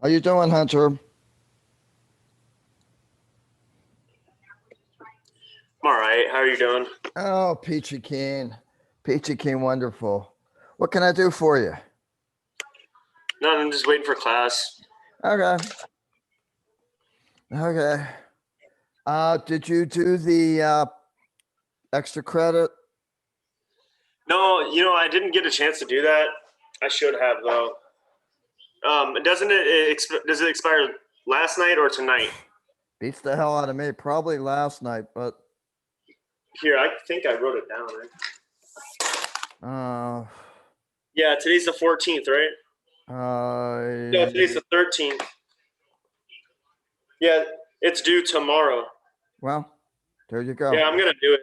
How you doing, Hunter? I'm all right. How are you doing? Oh, peachy keen. Peachy keen, wonderful. What can I do for you? No, I'm just waiting for class. Okay. Okay. Did you do the extra credit? No, I didn't get a chance to do that. I should have though. Doesn't does it expire last night or tonight? Beats the hell out of me. Probably last night, but Here, I think I wrote it down. Right? uh Yeah, today's the 14th, right? No, uh today's the 13th. Yeah, it's due tomorrow. well, there you go. Yeah, I'm gonna do it.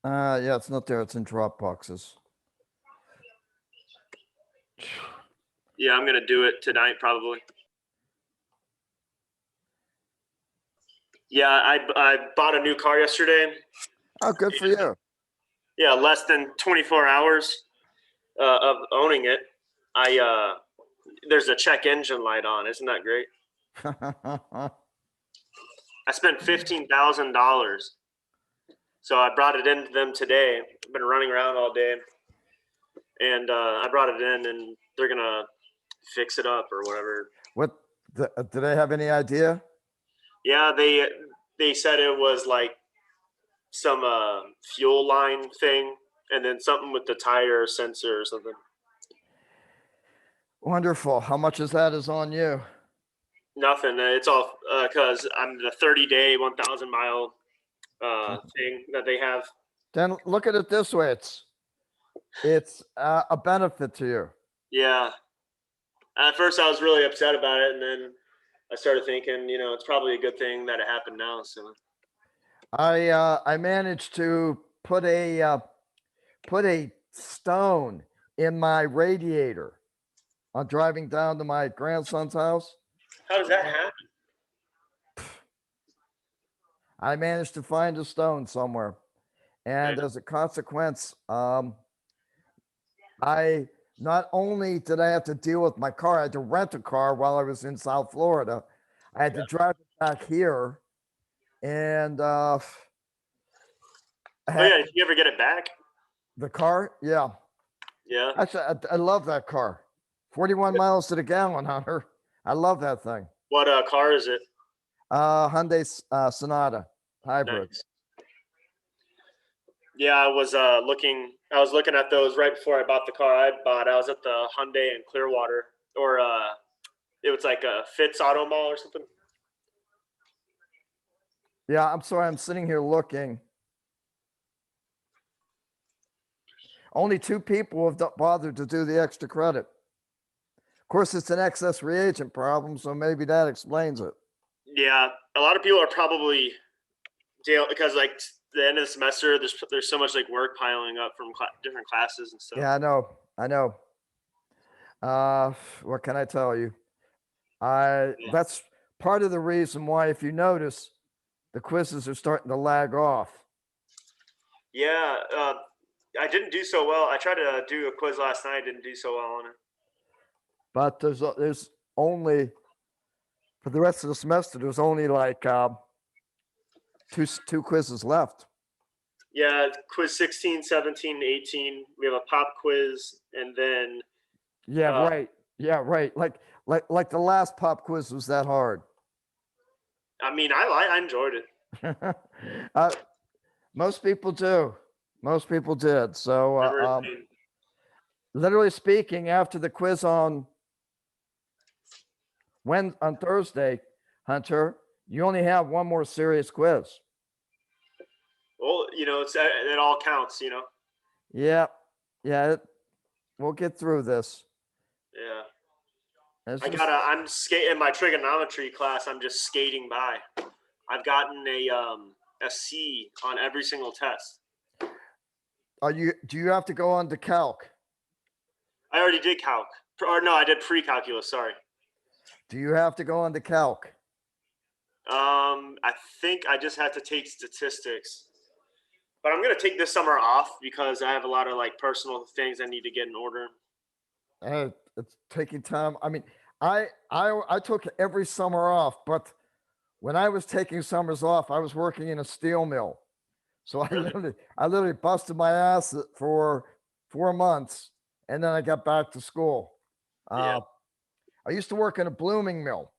Yeah, it's not there, it's in drop boxes. Yeah, I'm gonna do it tonight probably. Yeah, I bought a new car yesterday. Oh, good for you. Yeah, less than 24 hours of owning it. There's a check engine light on. Isn't that great? I spent $15,000, so I brought it into them today. I've been running around all day, and I brought it in, and they're gonna fix it up or whatever. What do they have any idea? Yeah, they said it was like some fuel line thing, and then something with the tire sensor or something. Wonderful. How much is that is on you? Nothing. It's all because I'm the 30-day, 1,000-mile thing that they have. Then look at it this way: it's a benefit to you. Yeah. At first, I was really upset about it, and then I started thinking, it's probably a good thing that it happened now. So I managed to put a stone in my radiator on driving down to my grandson's house. how does that happen? I managed to find a stone somewhere, and Okay. as a consequence, I not only did I have to deal with my car, I had to rent a car while I was in South Florida. I had to drive it back here, and I Oh had yeah, did you ever get it back? the car. Yeah, Yeah. actually, I love that car. 41 miles to the gallon, Hunter. I love that thing. What car is it? Hyundai Sonata hybrid. Nice. Yeah, I was looking. I was looking at those right before I bought the car. I bought. I was at the Hyundai in Clearwater, or it was like a Fitz Auto Mall or something. Yeah, I'm sorry. I'm sitting here looking. Only two people have bothered to do the extra credit. Of course, it's an excess reagent problem, so maybe that explains it. Yeah, a lot of people are probably jail because like the end of the semester, there's so much like work piling up from different classes and stuff. Yeah, I know. I know. What can I tell you? Yeah. That's part of the reason why, if you notice, the quizzes are starting to lag off. Yeah, I didn't do so well. I tried to do a quiz last night. Didn't do so well on it. But there's only for the rest of the semester. There's only like two quizzes left. Yeah, quiz 16, 17, 18. We have a pop quiz, and then Yeah, right. Yeah, right. Like the last pop quiz was that hard. I mean, I enjoyed it. Most people do. Most people did. So, Never, literally speaking, after the quiz on Thursday, Hunter, you only have one more serious quiz. well, it all counts. Yeah, yeah. We'll get through this. Yeah. It's just, I'm skating in my trigonometry class. I'm just skating by. I've gotten a C on every single test. do you have to go on to calc? I already did calc, or no, I did pre-calculus. Sorry. Do you have to go on to calc? I think I just had to take statistics, but I'm gonna take this summer off because I have a lot of like personal things I need to get in order. It's taking time. I mean, I took every summer off, but when I was taking summers off, I was working in a steel mill. So Really? I literally busted my ass for 4 months, and then I got back to school. Yeah. Uh, I used to work in a blooming mill.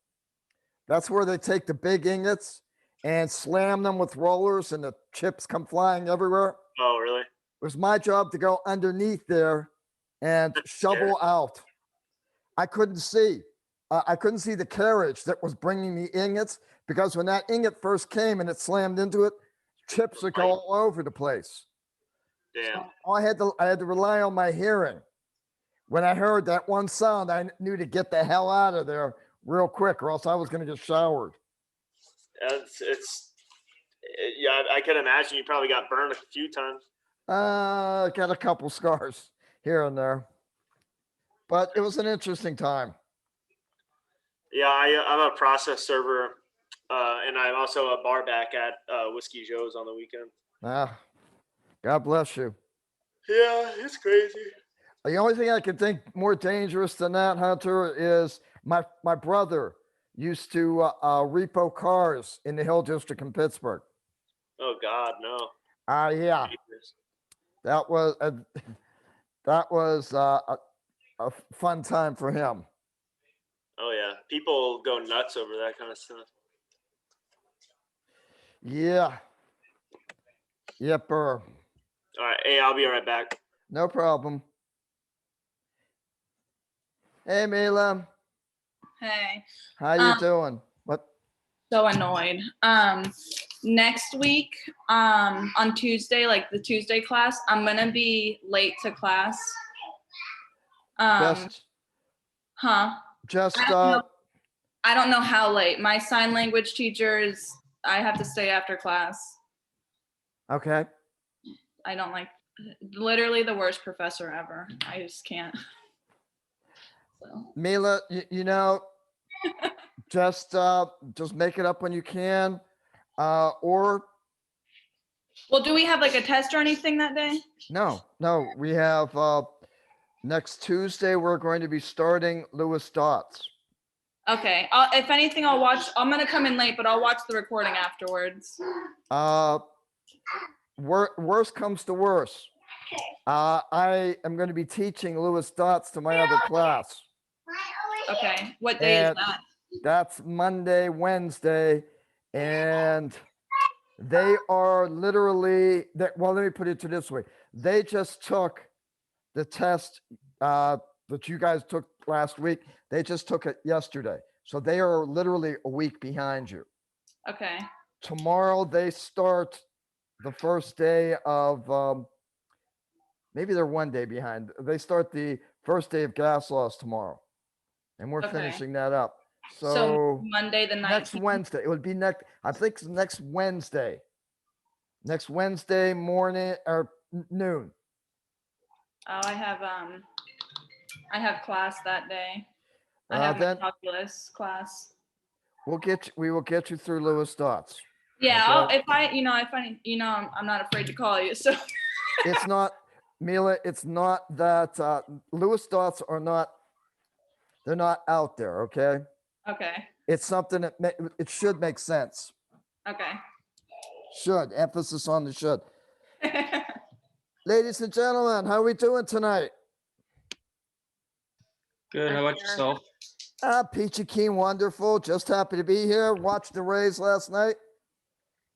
That's where they take the big ingots and slam them with rollers, and the chips come flying everywhere. Oh, really? It was my job to go underneath there and That's scary. shovel out. I couldn't see. I couldn't see the carriage that was bringing the ingots because when that ingot first came and it slammed into it, chips would go Like, all over the place. damn. So I had to rely on my hearing. When I heard that one sound, I knew to get the hell out of there real quick, or else I was going to get showered. Yeah, I can imagine you probably got burned a few times. Got a couple scars here and there, but it was an interesting time. Yeah, I'm a process server, and I'm also a bar back at Whiskey Joe's on the weekend. Ah, God bless you. Yeah, it's crazy. The only thing I can think more dangerous than that, Hunter, is my brother used to repo cars in the Hill District in Pittsburgh. Oh God, no. Yeah, Dangerous. that was a, that was a fun time for him. Oh yeah, people go nuts over that kind of stuff. Yeah, yepper, All right, hey, I'll be right back. no problem. Hey, Mila, Hey, how you doing? What? so annoyed. Next week, on Tuesday, like the Tuesday class, I'm gonna be late to class. Just, Huh? just, I don't know how late. My sign language teachers, I have to stay after class. okay. I don't like, literally the worst professor ever. I just can't. So. Mila, you know, just make it up when you can, or Well, do we have like a test or anything that day? no, we have next Tuesday we're going to be starting Lewis Dots. Okay. If anything, I'll watch. I'm gonna come in late, but I'll watch the recording afterwards. Worst comes to worst. I am going to be teaching Lewis Dots to my other class. Okay. What day is And that? that's Monday, Wednesday, and they are literally well, let me put it to this way. They just took the test that you guys took last week. They just took it yesterday. So they are literally a week behind you. Okay. Tomorrow they start the first day of maybe they're one day behind. They start the first day of gas laws tomorrow. And we're Okay. finishing that up. So So Monday the 19th. next Wednesday. It would be next, I think it's next Wednesday. Next Wednesday morning or noon. Oh, I have class that day. I have my Then calculus class. we will get you through Lewis Dots. Yeah, Okay. I'm not afraid to call you. So It's not, Mila, it's not that Lewis Dots are not, they're not out there, okay? okay. It's something that it should make sense. Okay. Should, emphasis on the should. Ladies and gentlemen, how are we doing tonight? Good. How about yourself? Peachy keen, wonderful. Just happy to be here. Watched the Rays last night.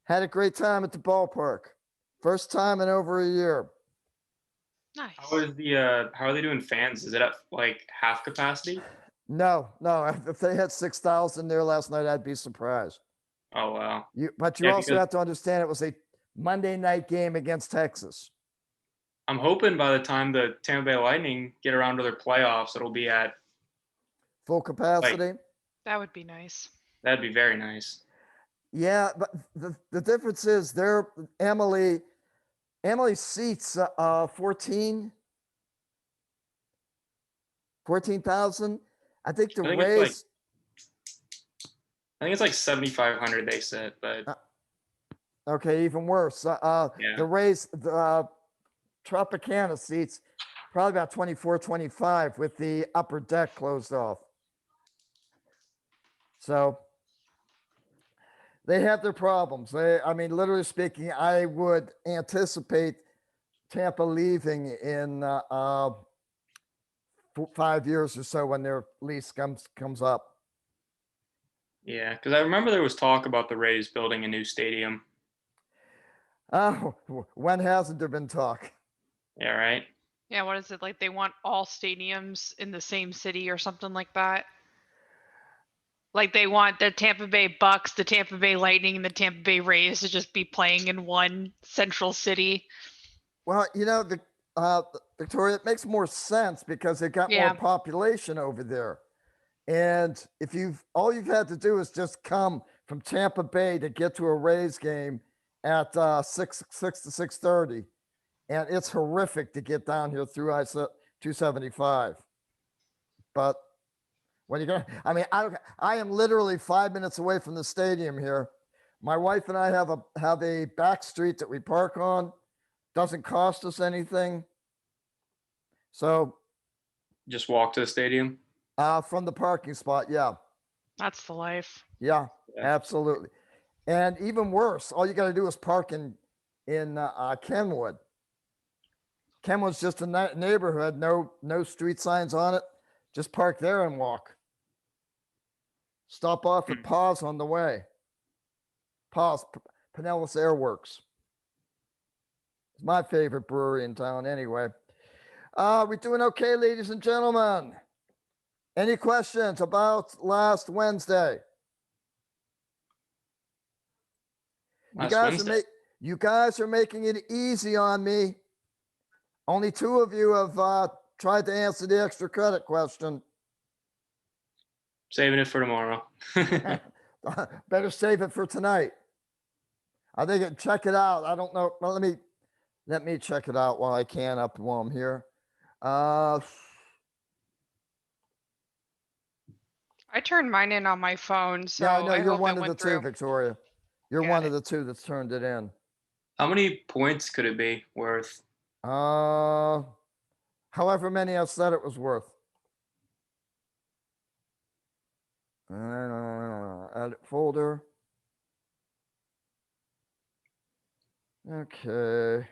Had a great time at the ballpark. First time in over a year. Nice. How are they doing fans? Is it at like half capacity? No. If they had 6,000 there last night, I'd be surprised. Oh wow. But you Yeah, also because- have to understand it was a Monday night game against Texas. I'm hoping by the time the Tampa Bay Lightning get around to their playoffs, it'll be at. Full capacity. That would be nice. That'd be very nice. Yeah, but the difference is Emily seats 14,000. I think the Rays. I think it's like 7,500 they said, but Okay, even worse. Yeah. The Rays, the Tropicana seats probably about 24, 25 with the upper deck closed off. So they have their problems. I mean, literally speaking, I would anticipate Tampa leaving in 5 years or so when their lease comes up. Yeah, because I remember there was talk about the Rays building a new stadium. Oh, when hasn't there been talk? Yeah, right. Yeah, what is it like? They want all stadiums in the same city or something like that. Like they want the Tampa Bay Bucks, the Tampa Bay Lightning, and the Tampa Bay Rays to just be playing in one central city. Well, Victoria, it makes more sense because they've got more Yeah. population over there. And if all you've had to do is just come from Tampa Bay to get to a Rays game at 6 to 6:30, and it's horrific to get down here through I-275. But when you're gonna, I mean, I am literally 5 minutes away from the stadium here. My wife and I have a back street that we park on. Doesn't cost us anything. So Just walk to the stadium. from the parking spot, yeah. That's the life. Yeah, Yeah. absolutely. And even worse, all you got to do is park in Kenwood. Kenwood's just a neighborhood, no street signs on it. Just park there and walk. Stop off at Pause on the way. Pause, Pinellas Airworks. It's my favorite brewery in town anyway. We doing okay, ladies and gentlemen? Any questions about last Wednesday? You guys are making it easy on me. Only 2 of you have tried to answer the extra credit question. Saving it for tomorrow. Better save it for tonight. I think check it out. I don't know. Well, let me check it out while I can while I'm here. I turned mine in on my phone, so yeah, I know you're hope one it of the went 2, through. Victoria. You're Got one it. of the 2 that's turned it in. How many points could it be worth? However many I said it was worth. Edit folder. Okay.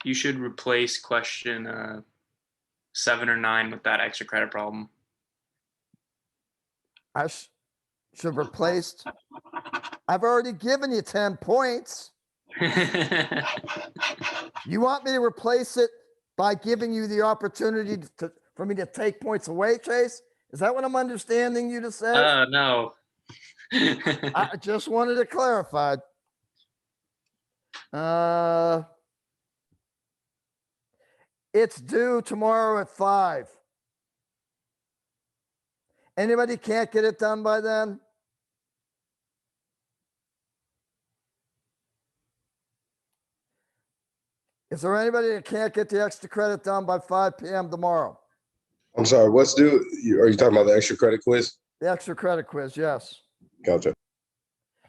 You should replace question 7 or 9 with that extra credit problem. I should have replaced. I've already given you 10 points. You want me to replace it by giving you the opportunity for me to take points away, Chase? Is that what I'm understanding you to say? No. I just wanted to clarify. It's due tomorrow at 5. Anybody can't get it done by then? Is there anybody that can't get the extra credit done by 5 p.m. tomorrow? I'm sorry, what's due? Are you talking about the extra credit quiz? The extra credit quiz, yes. Gotcha.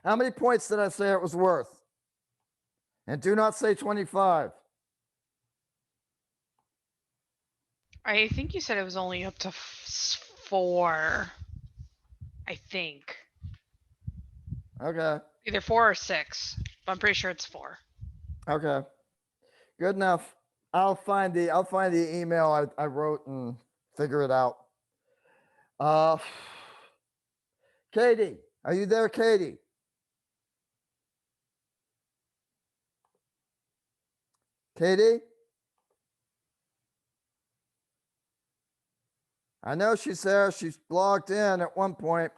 How many points did I say it was worth? And do not say 25. I think you said it was only up to 4. I think Okay. either 4 or 6, but I'm pretty sure it's 4. Okay. Good enough. I'll find the email I wrote and figure it out. Katie, are you there, Katie? Katie? I know she's there. She's logged in at one point.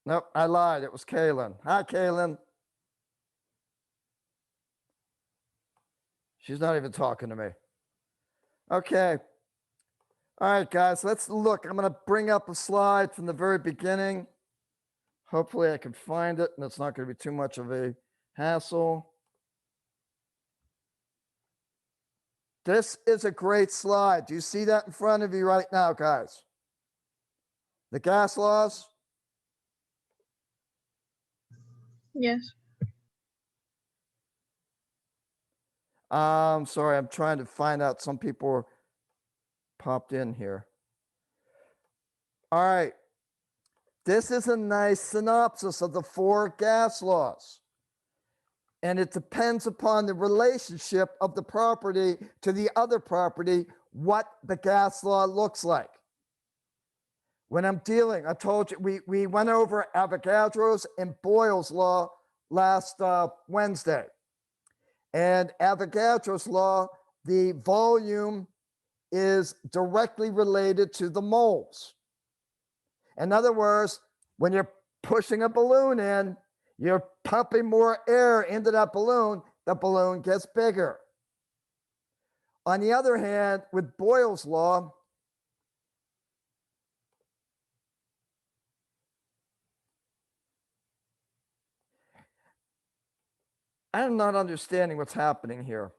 Nope, I lied. It was Kaylin. Hi, Kaylin. She's not even talking to me. Okay. All right, guys, let's look. I'm going to bring up a slide from the very beginning. Hopefully I can find it and it's not going to be too much of a hassle. This is a great slide. Do you see that in front of you right now, guys? The gas laws. Yes. Sorry, I'm trying to find out. Some people popped in here. All right. This is a nice synopsis of the 4 gas laws. And it depends upon the relationship of the property to the other property, what the gas law looks like. When I'm dealing, I told you, we went over Avogadro's and Boyle's law last Wednesday. And Avogadro's law, the volume is directly related to the moles. In other words, when you're pushing a balloon in, you're pumping more air into that balloon, the balloon gets bigger. On the other hand, with Boyle's law, I'm not understanding what's happening here.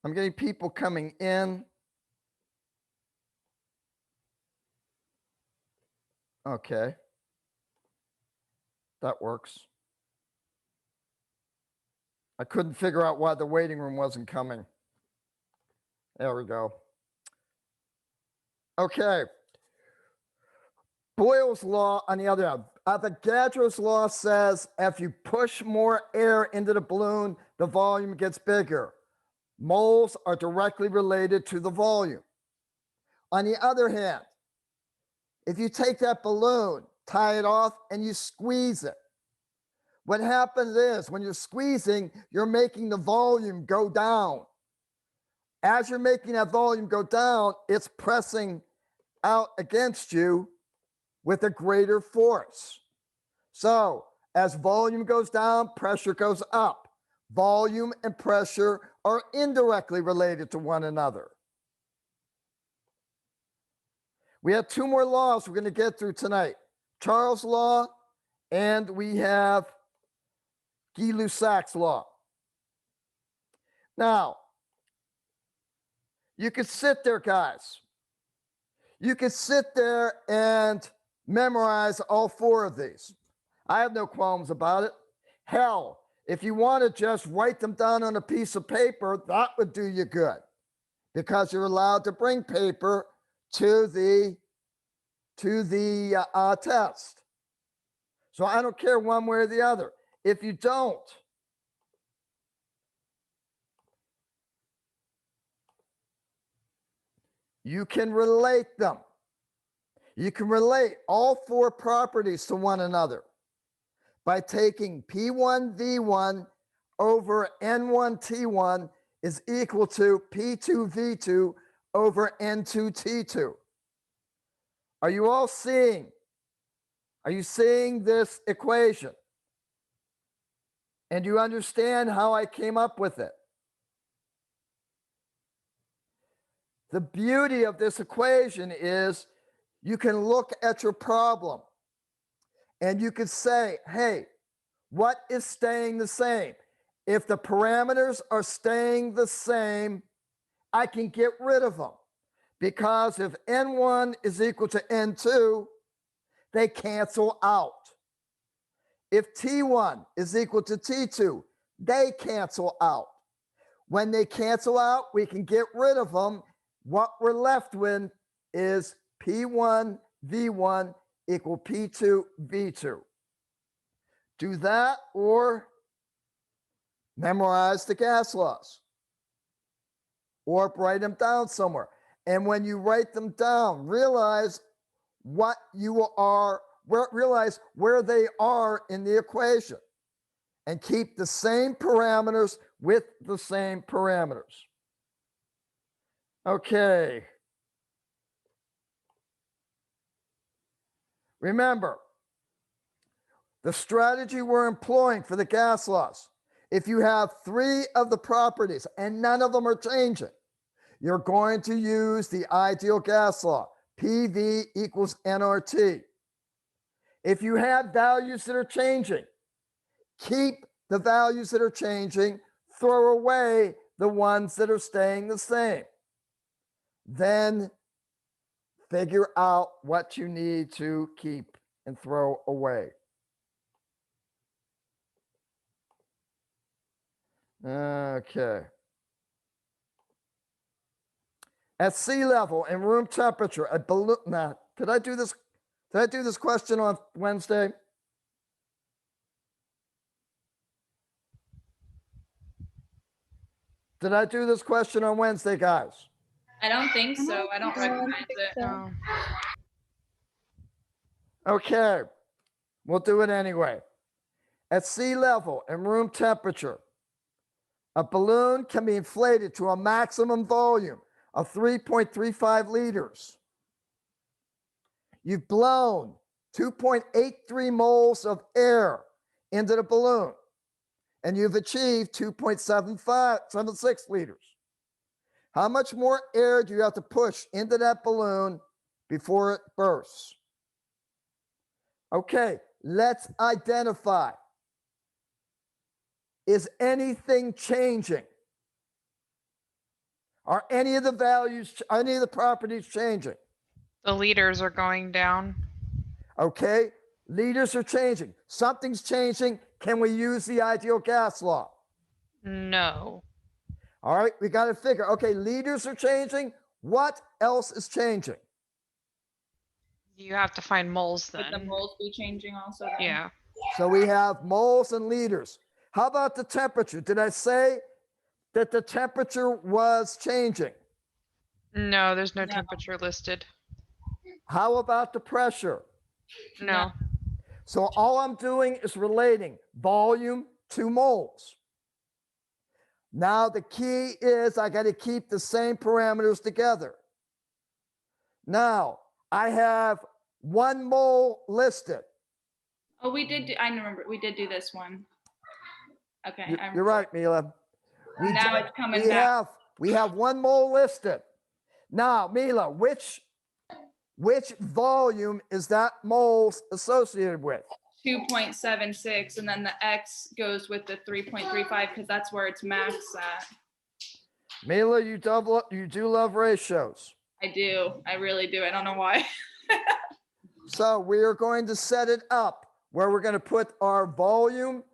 I'm getting people coming in. Okay. That works. I couldn't figure out why the waiting room wasn't coming. There we go. Okay. Boyle's law, on the other hand, Avogadro's law says if you push more air into the balloon, the volume gets bigger. Moles are directly related to the volume. On the other hand, if you take that balloon, tie it off, and you squeeze it, what happens is when you're squeezing, you're making the volume go down. As you're making that volume go down, it's pressing out against you with a greater force. So as volume goes down, pressure goes up. Volume and pressure are indirectly related to one another. We have 2 more laws we're going to get through tonight. Charles' law, and we have Gay-Lussac's law. Now, you could sit there, guys. You could sit there and memorize all 4 of these. I have no qualms about it. Hell, if you want to just write them down on a piece of paper, that would do you good, because you're allowed to bring paper to the test. So I don't care one way or the other. If you don't, you can relate them. You can relate all 4 properties to one another by taking P1V1 over N1T1 is equal to P2V2 over N2T2. Are you all seeing? Are you seeing this equation? And do you understand how I came up with it? The beauty of this equation is you can look at your problem and you can say, hey, what is staying the same? If the parameters are staying the same, I can get rid of them, because if N1 is equal to N2, they cancel out. If T1 is equal to T2, they cancel out. When they cancel out, we can get rid of them. What we're left with is P1 V1 equal P2 V2. Do that or memorize the gas laws or write them down somewhere. And when you write them down, realize what you are, realize where they are in the equation, and keep the same parameters with the same parameters. Okay. Remember, the strategy we're employing for the gas laws, if you have 3 of the properties and none of them are changing, you're going to use the ideal gas law, PV equals nRT. If you have values that are changing, keep the values that are changing, throw away the ones that are staying the same. Then figure out what you need to keep and throw away. Okay. At sea level and room temperature, a balloon. Now, did I do this? Did I do this question on Wednesday? Did I do this question on Wednesday, guys? I don't think so. I don't recognize it. No. Okay, we'll do it anyway. At sea level and room temperature, a balloon can be inflated to a maximum volume of 3.35 liters. You've blown 2.83 moles of air into the balloon, and you've achieved 2.76 liters. How much more air do you have to push into that balloon before it bursts? Okay, let's identify. Is anything changing? Are any of the values, any of the properties changing? The liters are going down. Okay, liters are changing. Something's changing. Can we use the ideal gas law? No. All right, we got to figure. Okay, liters are changing. What else is changing? You have to find moles Would the then. moles be changing also? Then? Yeah. So we have moles and liters. How about the temperature? Did I say that the temperature was changing? No, there's no No. temperature listed. How about the pressure? No. So all I'm doing is relating volume to moles. Now the key is I got to keep the same parameters together. Now I have 1 mole listed. Oh, we did. I remember. We did do this one. Okay. You're right, Mila. Now it's coming back. We have 1 mole listed. Now, Mila, which volume is that moles associated with? 2.76, and then the X goes with the 3.35 because that's where it's max at. Mila, you do love ratios. I do. I really do. I don't know why. So we are going to set it up where we're going to put our volume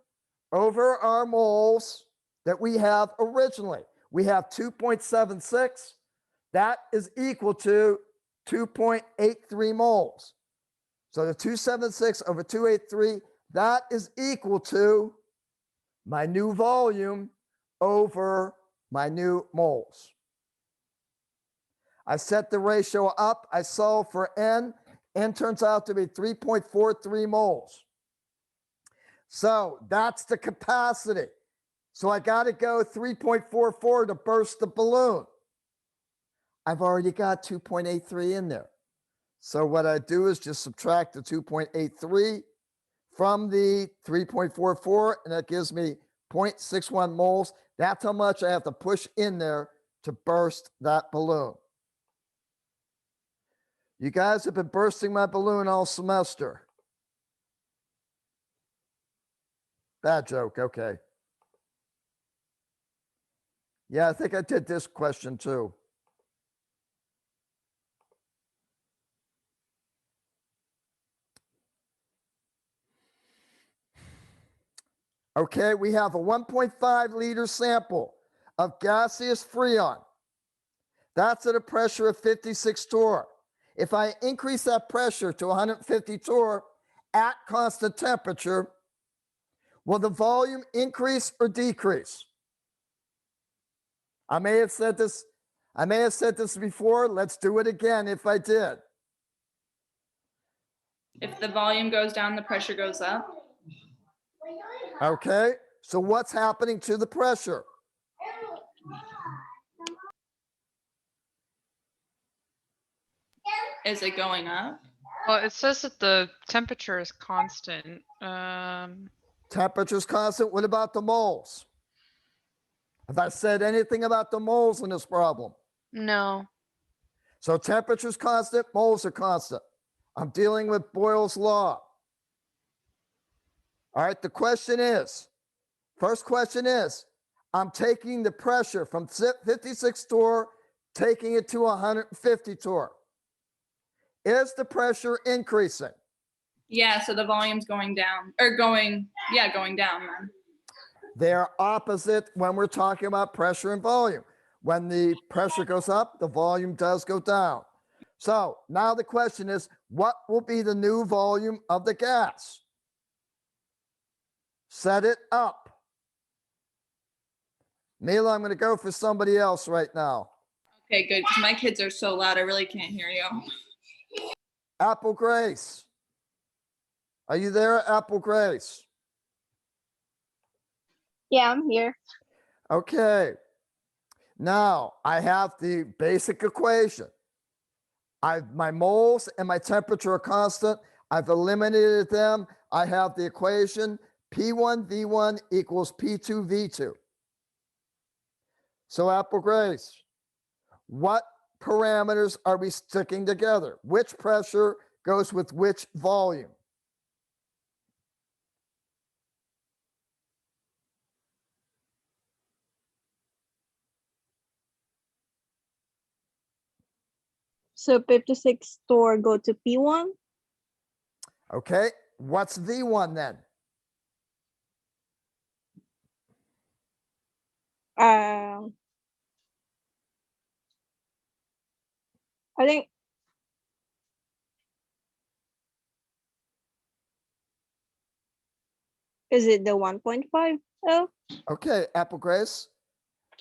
over our moles that we have originally. We have 2.76. That is equal to 2.83 moles. So the 276 over 283, that is equal to my new volume over my new moles. I set the ratio up. I solve for N. N turns out to be 3.43 moles. So that's the capacity. So I got to go 3.44 to burst the balloon. I've already got 2.83 in there. So what I do is just subtract the 2.83 from the 3.44, and that gives me 0.61 moles. That's how much I have to push in there to burst that balloon. You guys have been bursting my balloon all semester. Bad joke, okay. Yeah, I think I did this question too. Okay, we have a 1.5 liter sample of gaseous freon. That's at a pressure of 56 torr. If I increase that pressure to 150 torr at constant temperature, will the volume increase or decrease? I may have said this before. Let's do it again if I did. If the volume goes down, the pressure goes up. Okay, so what's happening to the pressure? Is it going up? Well, it says that the temperature is constant. Temperature's constant. What about the moles? Have I said anything about the moles in this problem? No. So temperature's constant, moles are constant. I'm dealing with Boyle's law. All right, the question is, first question is, I'm taking the pressure from 56 torr, taking it to 150 torr. Is the pressure increasing? Yeah, so the volume's going down, or going down then. They're opposite when we're talking about pressure and volume. When the pressure goes up, the volume does go down. So now the question is, what will be the new volume of the gas? Set it up. Mila, I'm going to go for somebody else right now. Okay, good. 'Cause my kids are so loud, I really can't hear you. Apple Grace. Are you there, Apple Grace? Yeah, I'm here. Okay. Now I have the basic equation. My moles and my temperature are constant. I've eliminated them. I have the equation P1V1 equals P2V2. So Apple Grace, what parameters are we sticking together? Which pressure goes with which volume? So 56 store go to P1. Okay, what's V1 then? I think is it the 1.5? Oh, Okay, Apple Grace,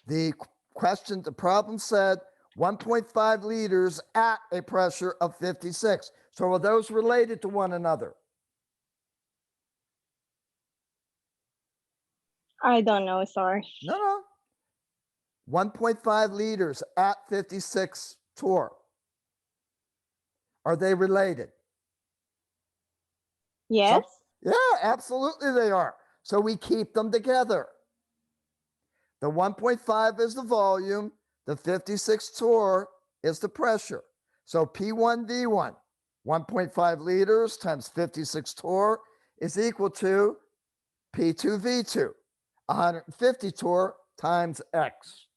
the question, the problem said 1.5 liters at a pressure of 56. So are those related to one another? I don't know. Sorry. No. 1.5 liters at 56 torr. Are they related? Yes. Yeah, absolutely they are. So we keep them together. The 1.5 is the volume. The 56 torr is the pressure. So P1V1, 1.5 liters times 56 torr is equal to P2V2, 150 torr times X.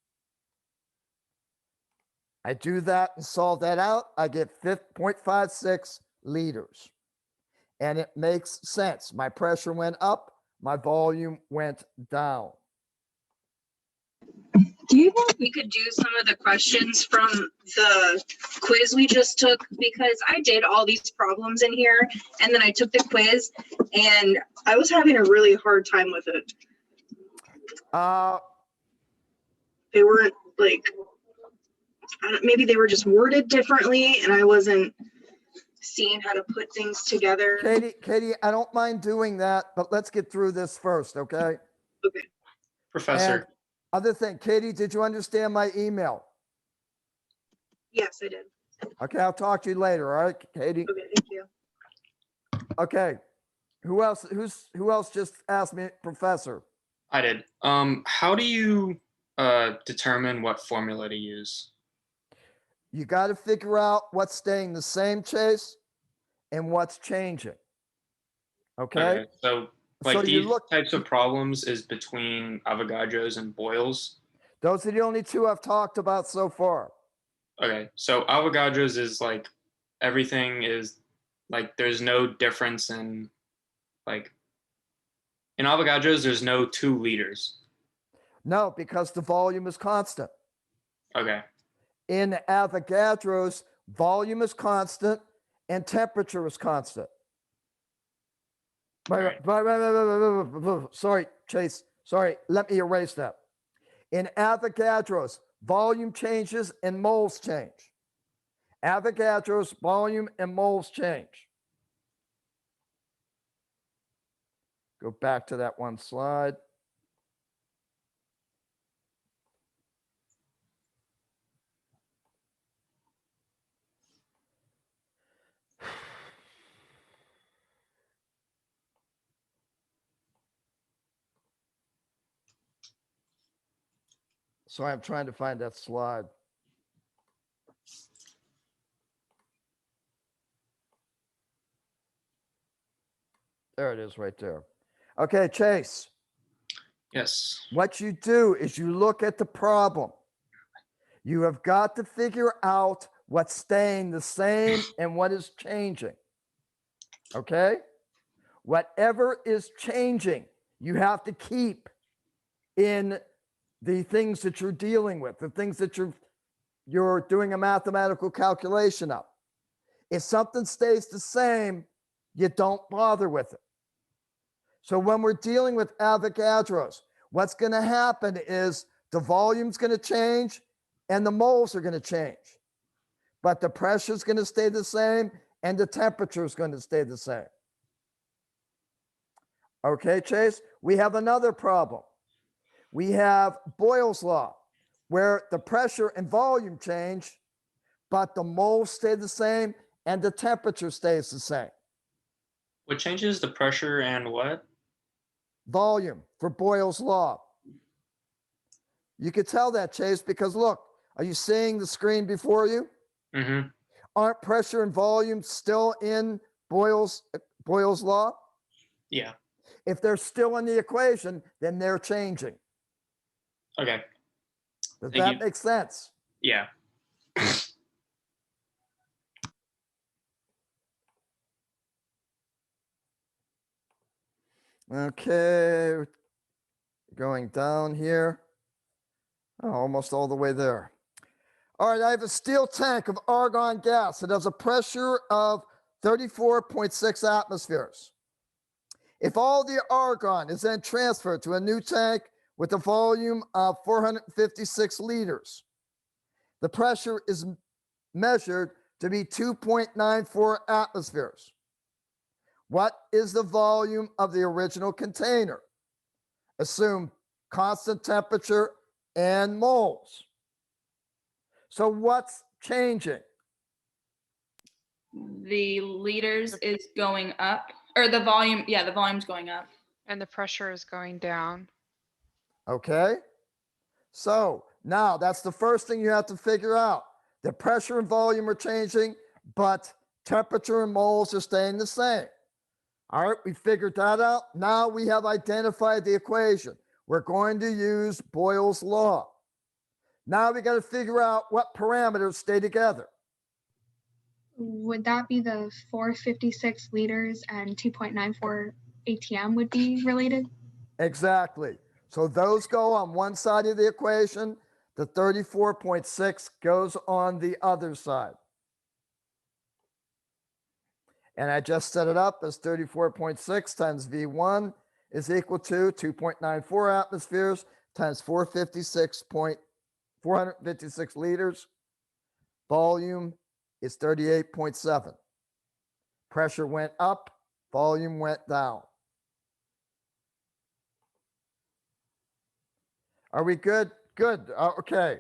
I do that and solve that out. I get 0.56 liters. And it makes sense. My pressure went up, my volume went down. Do you think we could do some of the questions from the quiz we just took? Because I did all these problems in here and then I took the quiz and I was having a really hard time with it. They weren't like, maybe they were just worded differently and I wasn't seeing how to put things together. Katie, I don't mind doing that, but let's get through this first, okay? Okay. Professor. And other thing, Katie, did you understand my email? Yes, I did. Okay, I'll talk to you later, all right, Katie? Okay, thank you. Okay. Who else just asked me, Professor? I did. How do you determine what formula to use? You got to figure out what's staying the same, Chase, and what's changing. Okay? So like So you these look, types of problems is between Avogadros and Boyles. those are the only two I've talked about so far. Okay, so Avogadros is like everything is like there's no difference in like in Avogadros there's no 2 liters. No, because the volume is constant. Okay. In Avogadro's, volume is constant and temperature is constant. Wait, sorry, Chase. Sorry, let me erase that. In Avogadro's, volume changes and moles change. Avogadro's volume and moles change. Go back to that one slide. Sorry, I'm trying to find that slide. There it is right there. Okay, Chase. Yes. What you do is you look at the problem. You have got to figure out what's staying the same and what is changing. Okay? Whatever is changing, you have to keep. in the things that you're dealing with, the things that you're doing a mathematical calculation of. If something stays the same, you don't bother with it. So when we're dealing with Avogadros, what's going to happen is the volume's going to change and the moles are going to change. But the pressure is going to stay the same and the temperature is going to stay the same. Okay, Chase? We have another problem. We have Boyle's law, where the pressure and volume change, but the moles stay the same and the temperature stays the same. What changes the pressure and what? Volume for Boyle's law. You could tell that, Chase, because look, are you seeing the screen before you? Mm-hmm. Aren't pressure and volume still in Boyle's law? Yeah. If they're still in the equation, then they're changing. Okay. Does Thank that you. make sense? Yeah. Okay, going down here. Oh, almost all the way there. All right, I have a steel tank of argon gas. It has a pressure of 34.6 atmospheres. If all the argon is then transferred to a new tank with a volume of 456 liters, the pressure is measured to be 2.94 atmospheres. What is the volume of the original container? Assume constant temperature and moles. So what's changing? The liters is going up, or the volume, yeah, the volume's going up. And the pressure is going down. Okay. So now that's the first thing you have to figure out. The pressure and volume are changing, but temperature and moles are staying the same. All right, we figured that out. Now we have identified the equation. We're going to use Boyle's law. Now we got to figure out what parameters stay together. Would that be the 456 liters and 2.94 ATM would be related? Exactly. So those go on one side of the equation. The 34.6 goes on the other side. And I just set it up as 34.6 times V1 is equal to 2.94 atmospheres times 456 liters. Volume is 38.7. Pressure went up, volume went down. Are we good? Good. Okay.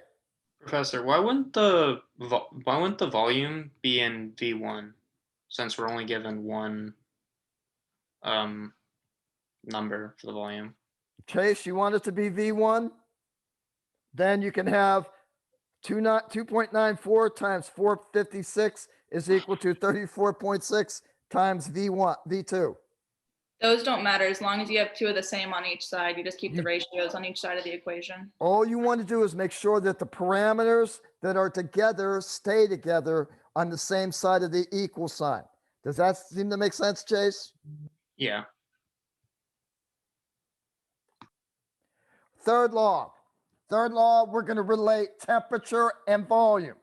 Professor, why wouldn't the volume be in V1 since we're only given one number for the volume? Chase, you want it to be V1? Then you can have 2.94 times 456 is equal to 34.6 times V2. Those don't matter as long as you have two of the same on each side. You just keep the You- ratios on each side of the equation. All you want to do is make sure that the parameters that are together stay together on the same side of the equal sign. Does that seem to make sense, Chase? Yeah. Third law. Third law, we're going to relate temperature and volume.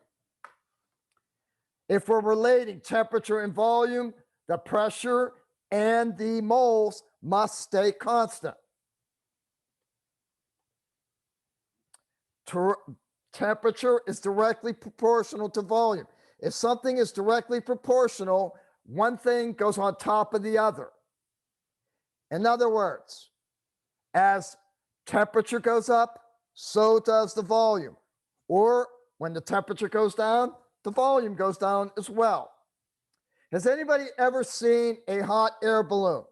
If we're relating temperature and volume, the pressure and the moles must stay constant. Temperature is directly proportional to volume. If something is directly proportional, one thing goes on top of the other. In other words, as temperature goes up, so does the volume. Or when the temperature goes down, the volume goes down as well. Has anybody ever seen a hot air balloon?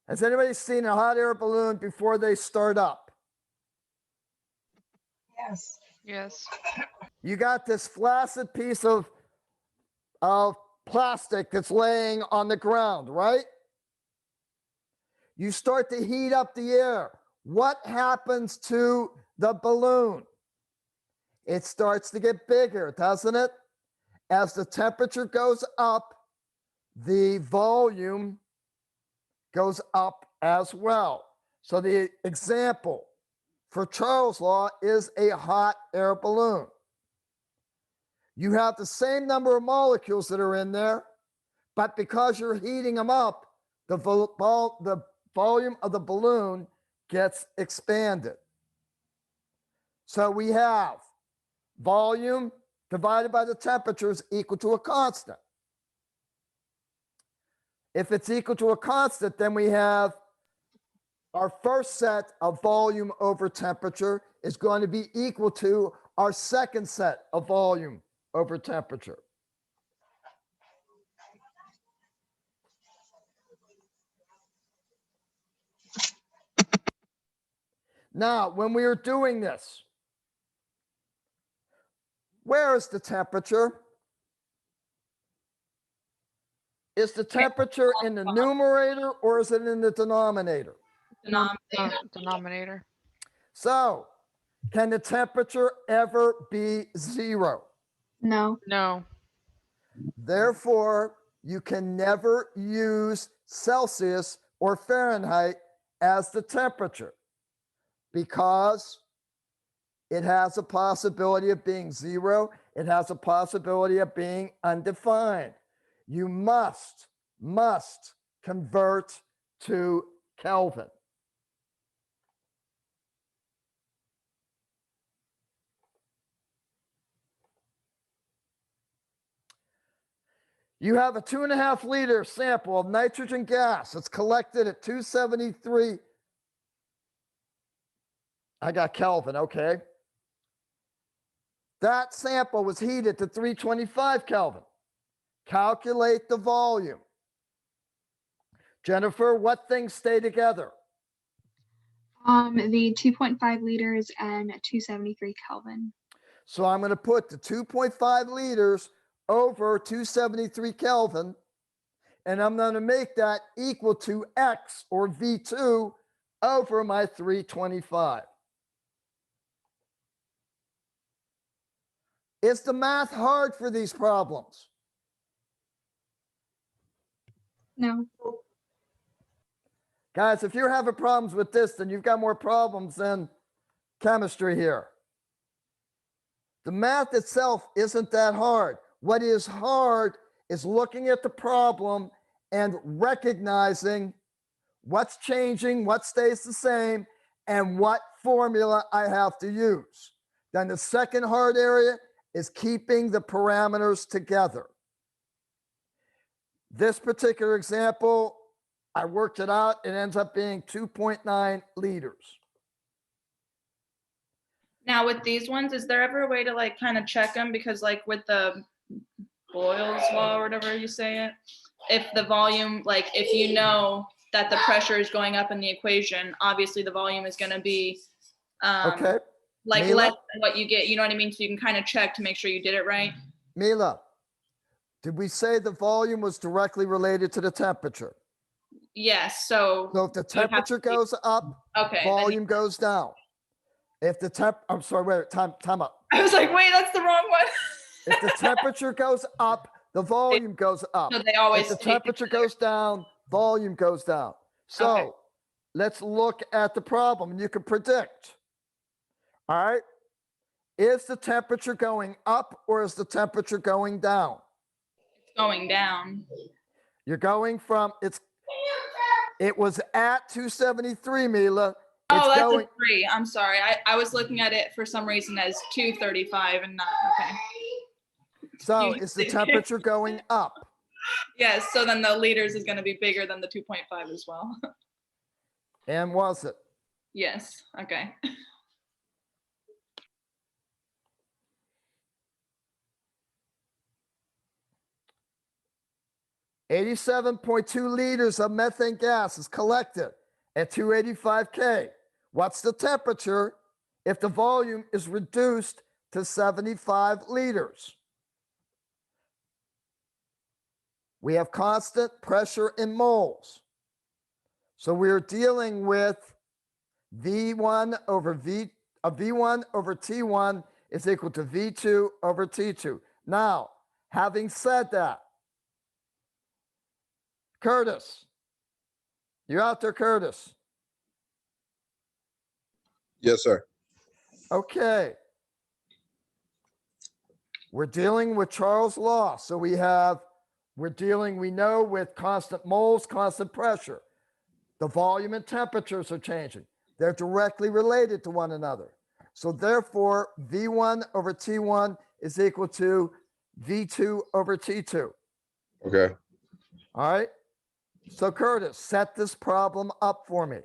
Has anybody seen a hot air balloon before they start up? Yes. Yes. You got this flaccid piece of plastic that's laying on the ground, right? You start to heat up the air. What happens to the balloon? It starts to get bigger, doesn't it? As the temperature goes up, the volume goes up as well. So the example for Charles' law is a hot air balloon. You have the same number of molecules that are in there, but because you're heating them up, the volume of the balloon gets expanded. So we have volume divided by the temperature is equal to a constant. If it's equal to a constant, then we have our first set of volume over temperature is going to be equal to our second set of volume over temperature. Now, when we are doing this, where is the temperature? Is the temperature in the numerator or is it in the denominator? Denominator. So, can the temperature ever be 0? No. No. Therefore, you can never use Celsius or Fahrenheit as the temperature because it has a possibility of being 0. It has a possibility of being undefined. You must convert to Kelvin. You have a 2.5 liter sample of nitrogen gas. It's collected at 273. I got Kelvin, okay. That sample was heated to 325 Kelvin. Calculate the volume. Jennifer, what things stay together? The 2.5 liters and 273 Kelvin. So I'm going to put the 2.5 liters over 273 Kelvin, and I'm going to make that equal to X or V2 over my 325. Is the math hard for these problems? No. Guys, if you're having problems with this, then you've got more problems than chemistry here. The math itself isn't that hard. What is hard is looking at the problem and recognizing what's changing, what stays the same, and what formula I have to use. Then the second hard area is keeping the parameters together. This particular example, I worked it out. It ends up being 2.9 liters. Now with these ones, is there ever a way to like kind of check them? Because like with the Boyle's law or whatever you say it, if the volume, like if you know that the pressure is going up in the equation, obviously the volume is going to be Okay. like Mila? less than what you get, you know what I mean? So you can kind of check to make sure you did it right. Mila, did we say the volume was directly related to the temperature? Yes, so So if the you have temperature to- goes up, okay. then volume goes down. If the I'm sorry, wait, time up. I was like, wait, that's the wrong one. If the temperature goes up, the volume goes up. So they always If the stay temperature together. goes down, volume goes down. So Okay. let's look at the problem and you can predict. All right. Is the temperature going up or is the temperature going down? It's going down. You're going from, it was at 273, Mila. Oh, It's that's going, a 3. I'm sorry. I was looking at it for some reason as 235 and not, okay. so you- is the temperature going up? Yes, so then the liters is going to be bigger than the 2.5 as well. And was it? Yes, okay. $87.2 liters of methane gas is collected at 285 K. What's the temperature if the volume is reduced to 75 liters? We have constant pressure in moles. So we're dealing with V1 over V1 over T1 is equal to V2 over T2. Now, having said that, Curtis, You out there, Curtis? Yes, sir. Okay. We're dealing with Charles' law. So we know with constant moles, constant pressure. The volume and temperatures are changing. They're directly related to one another. So therefore, V1 over T1 is equal to V2 over T2. Okay. All right. So Curtis, set this problem up for me.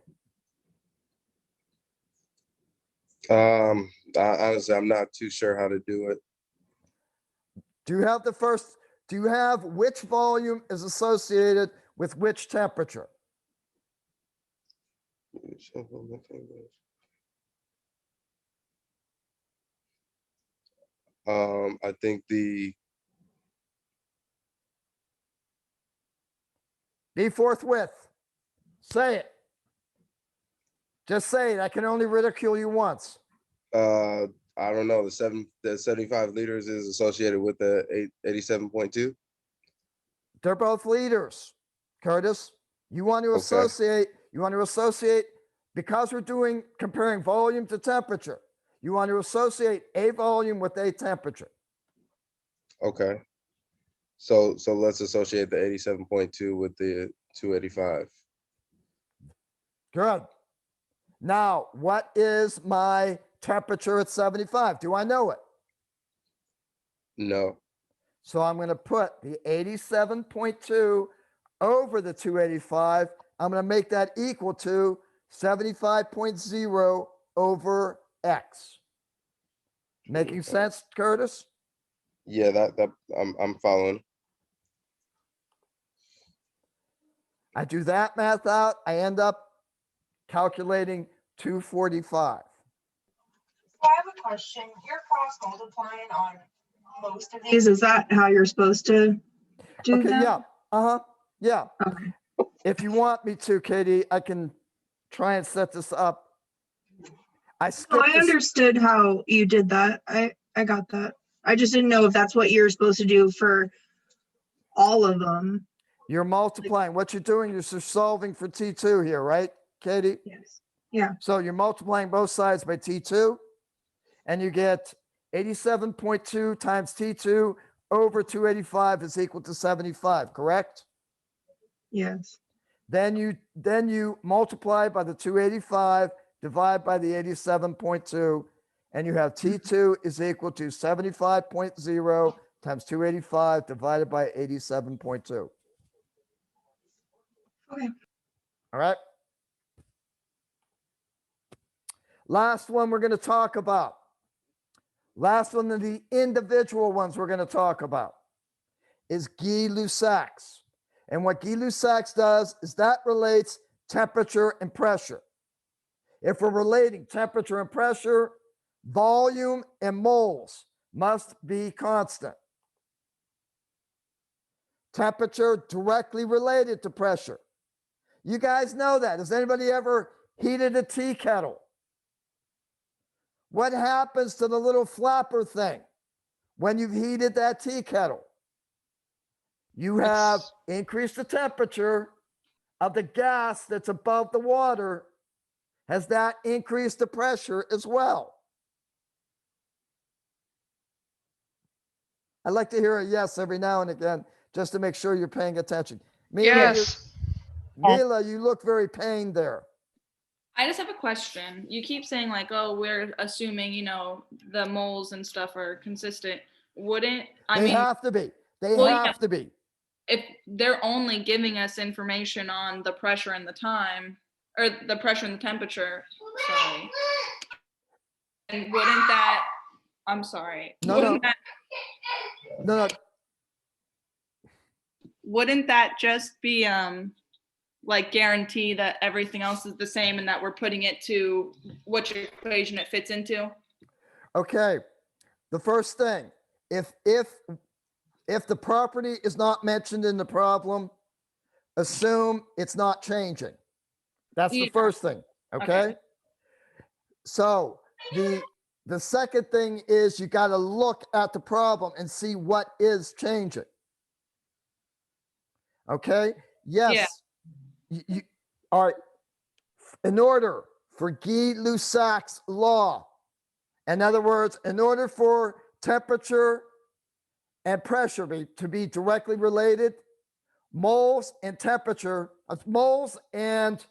Honestly, I'm not too sure how to do it. Do you have which volume is associated with which temperature? I think the Be forthwith. Say it. Just say it. I can only ridicule you once. I don't know, the 75 liters is associated with the 87.2. They're both liters, Curtis. You want to Okay. associate because we're comparing volume to temperature. You want to associate a volume with a temperature. Okay. So let's associate the 87.2 with the 285. Good. Now, what is my temperature at 75? Do I know it? No. So I'm going to put the 87.2 over the 285. I'm going to make that equal to 75.0 over X. Making sense, Curtis? Yeah, that I'm following. I do that math out. I end up calculating 245. I have a question. You're cross multiplying on most of these. Is that how you're supposed to do Okay, that? yeah. Uh-huh. Yeah. Okay. If you want me to, Katie, I can try and set this up. I So skipped I this. understood how you did that. I got that. I just didn't know if that's what you're supposed to do for all of them. You're multiplying. What you're doing is you're solving for T2 here, right, Katie? Yes. Yeah. So you're multiplying both sides by T2, and you get 87.2 times T2 over 285 is equal to 75, correct? Yes. Then you multiply by the 285, divide by the 87.2, and you have T2 is equal to 75.0 times 285 divided by 87.2. Okay. All right. Last one we're going to talk about. Last one of the individual ones we're going to talk about is Gay-Lussac's. And what Gay-Lussac's does is that relates temperature and pressure. If we're relating temperature and pressure, volume and moles must be constant. Temperature directly related to pressure. You guys know that. Has anybody ever heated a tea kettle? What happens to the little flapper thing when you've heated that tea kettle? You have increased the temperature of the gas that's above the water. Has that increased the pressure as well? I'd like to hear a yes every now and again, just to make sure you're paying attention. Yes. Mila, you look very pained there. I just have a question. You keep saying like, oh, we're assuming, the moles and stuff are consistent. They have to be. They Well, have yeah. to be. If they're only giving us information on the pressure and the time, or the pressure and the temperature, sorry. And wouldn't that, I'm sorry. No. Wouldn't that just be like guarantee that everything else is the same and that we're putting it to which equation it fits into? Okay. The first thing, if the property is not mentioned in the problem, assume it's not changing. That's the first thing. Okay. So the second thing is you got to look at the problem and see what is changing. Okay. Yes. All right. In order for Gay-Lussac's law, in other words, in order for temperature and pressure to be directly related, moles and temperature, moles and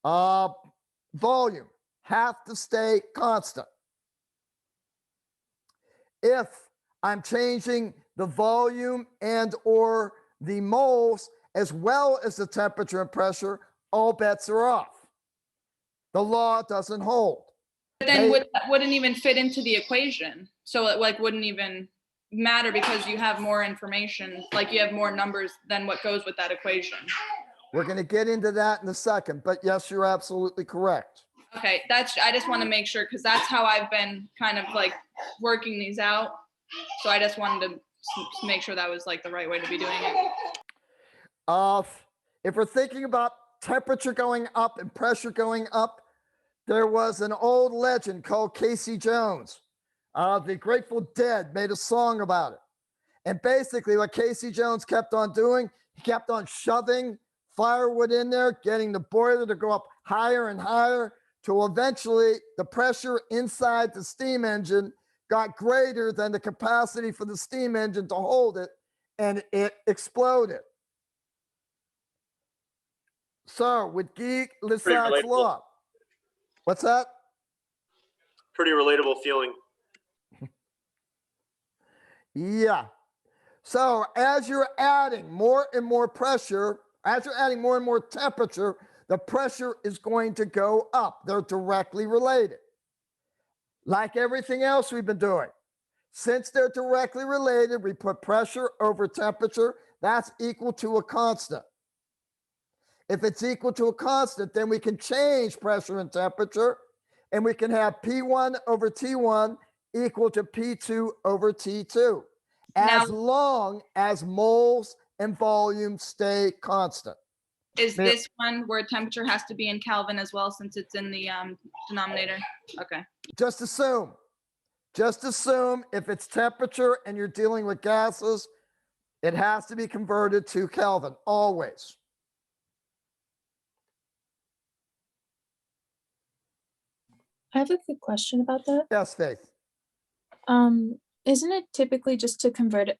volume have to stay constant. If I'm changing the volume and or the moles as well as the temperature and pressure, all bets are off. The law doesn't hold. But then that wouldn't even fit into the equation. So it like wouldn't even matter because you have more information, like you have more numbers than what goes with that equation. We're going to get into that in a second, but yes, you're absolutely correct. Okay, I just want to make sure because that's how I've been kind of like working these out. So I just wanted to make sure that was like the right way to be doing it. If we're thinking about temperature going up and pressure going up, there was an old legend called Casey Jones. The Grateful Dead made a song about it. And basically what Casey Jones kept on doing, he kept on shoving firewood in there, getting the boiler to go up higher and higher till eventually the pressure inside the steam engine got greater than the capacity for the steam engine to hold it, and it exploded. So with Gay-Lussac's law, what's that? Pretty relatable feeling. Yeah. So as you're adding more and more pressure, as you're adding more and more temperature, the pressure is going to go up. They're directly related. Like everything else we've been doing. Since they're directly related, we put pressure over temperature. That's equal to a constant. If it's equal to a constant, then we can change pressure and temperature, and we can have P1 over T1 equal to P2 over T2, as long as moles and volume stay constant. Is this one where temperature has to be in Kelvin as well since it's in the denominator? Okay. Just assume if it's temperature and you're dealing with gases, it has to be converted to Kelvin, always. I have a quick question about that. Yes, Faith. Isn't it typically just to convert it?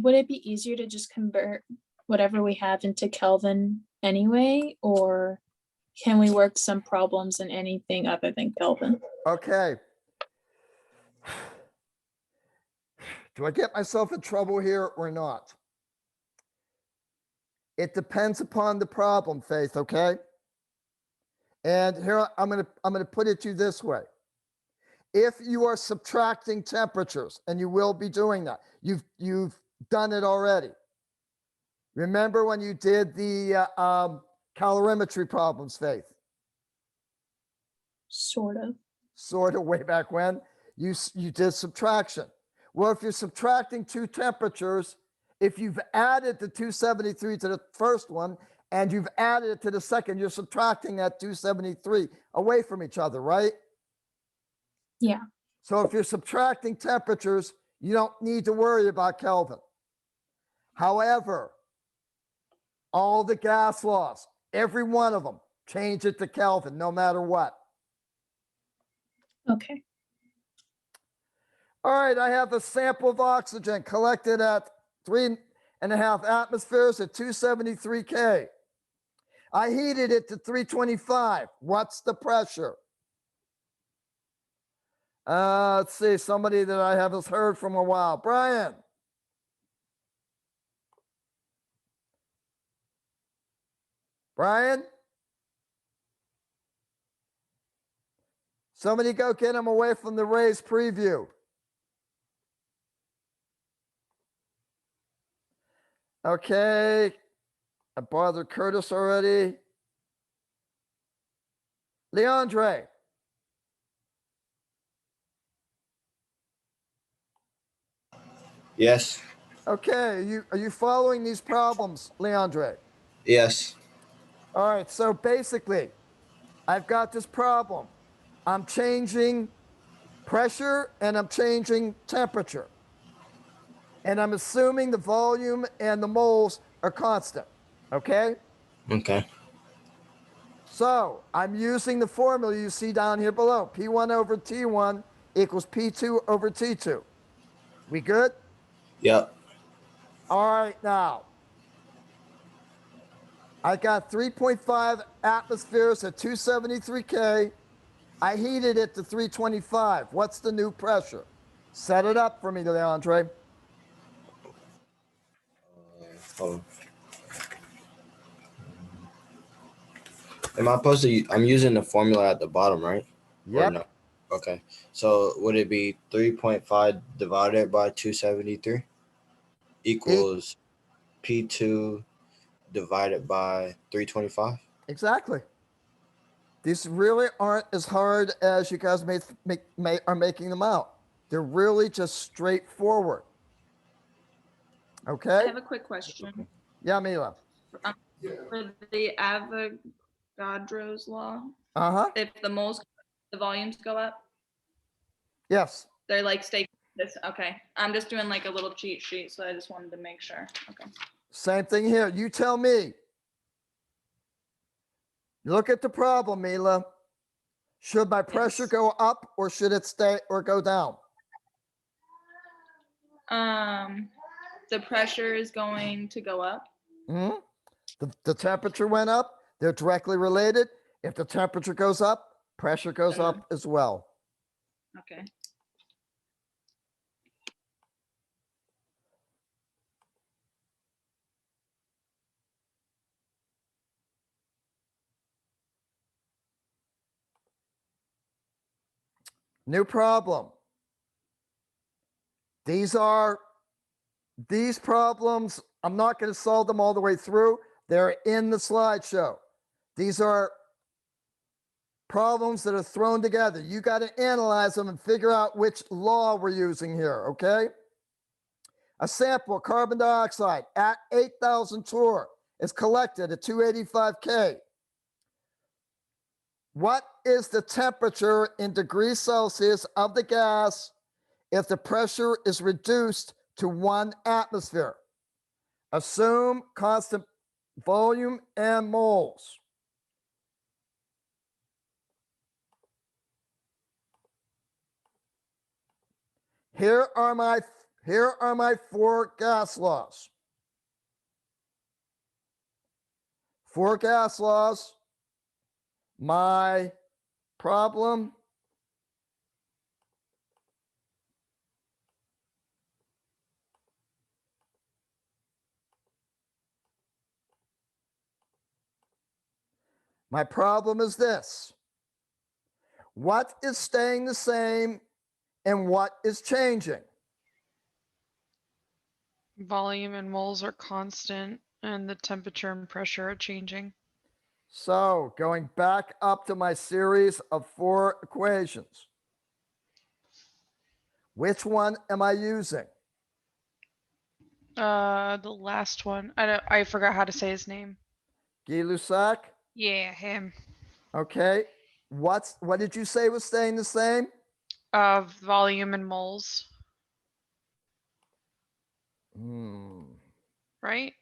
Would it be easier to just convert whatever we have into Kelvin anyway, or can we work some problems in anything other than Kelvin? Okay. Do I get myself in trouble here or not? It depends upon the problem, Faith, okay? And here I'm gonna put it to you this way. If you are subtracting temperatures, and you will be doing that, you've done it already. Remember when you did the calorimetry problems, Faith? Sort of way back when you did subtraction. Well, if you're subtracting two temperatures, if you've added the 273 to the first one and you've added it to the second, you're subtracting that 273 away from each other, right? Yeah. So if you're subtracting temperatures, you don't need to worry about Kelvin. However, all the gas laws, every one of them, change it to Kelvin no matter what. Okay. All right, I have a sample of oxygen collected at 3.5 atmospheres at 273 K. I heated it to 325. What's the pressure? Let's see, somebody that I haven't heard from a while. Brian. Brian? Somebody go get him away from the Rays preview. Okay. I bothered Curtis already. Leandre. Yes. Okay, are you following these problems, Leandre? Yes. All right, so basically, I've got this problem. I'm changing pressure and I'm changing temperature. And I'm assuming the volume and the moles are constant, okay? Okay. So I'm using the formula you see down here below. P1 over T1 equals P2 over T2. We good? Yep. All right, now. I got 3.5 atmospheres at 273 K. I heated it to 325. What's the new pressure? Set it up for me, Leandre. Hold on. Am I supposed to? I'm using the formula at the bottom, right? Or Yep. no? Okay. So would it be 3.5 divided by 273 equals P2 divided by 325? Exactly. These really aren't as hard as you guys are making them out. They're really just straightforward. I Okay? have a quick question. Yeah, Mila. For the Avogadro's law, Uh-huh. if the volumes go up, Yes. they're like stay this. Okay. I'm just doing like a little cheat sheet, so I just wanted to make sure. Okay. Same thing here. You tell me. Look at the problem, Mila. Should my pressure go up or should it stay or go down? The pressure is going to go up. Hmm? The temperature went up. They're directly related. If the temperature goes up, pressure goes up as well. Okay. New problem. These problems, I'm not going to solve them all the way through. They're in the slideshow. These are problems that are thrown together. You got to analyze them and figure out which law we're using here, okay? A sample of carbon dioxide at 8,000 torr is collected at 285 K. What is the temperature in degrees Celsius of the gas if the pressure is reduced to 1 atmosphere? Assume constant volume and moles. Here are my 4 gas laws. 4 gas laws. My problem is this. What is staying the same and what is changing? Volume and moles are constant and the temperature and pressure are changing. So going back up to my series of 4 equations. Which one am I using? The last one. I forgot how to say his name. Gay-Lussac? Yeah, him. Okay. What did you say was staying the same? Volume and moles, right?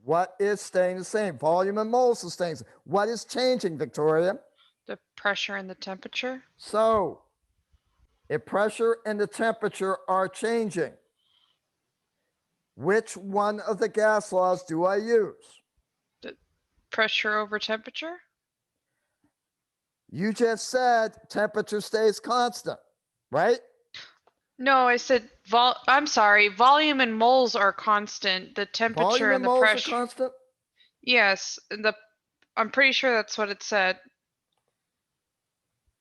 What is staying the same? Volume and moles is staying the same. What is changing, Victoria? The pressure and the temperature. So, if pressure and the temperature are changing, which one of the gas laws do I use? The pressure over temperature. You just said temperature stays constant, right? No, I said I'm sorry. Volume and moles are constant. The temperature Volume and and the moles pressure. are constant? Yes, I'm pretty sure that's what it said.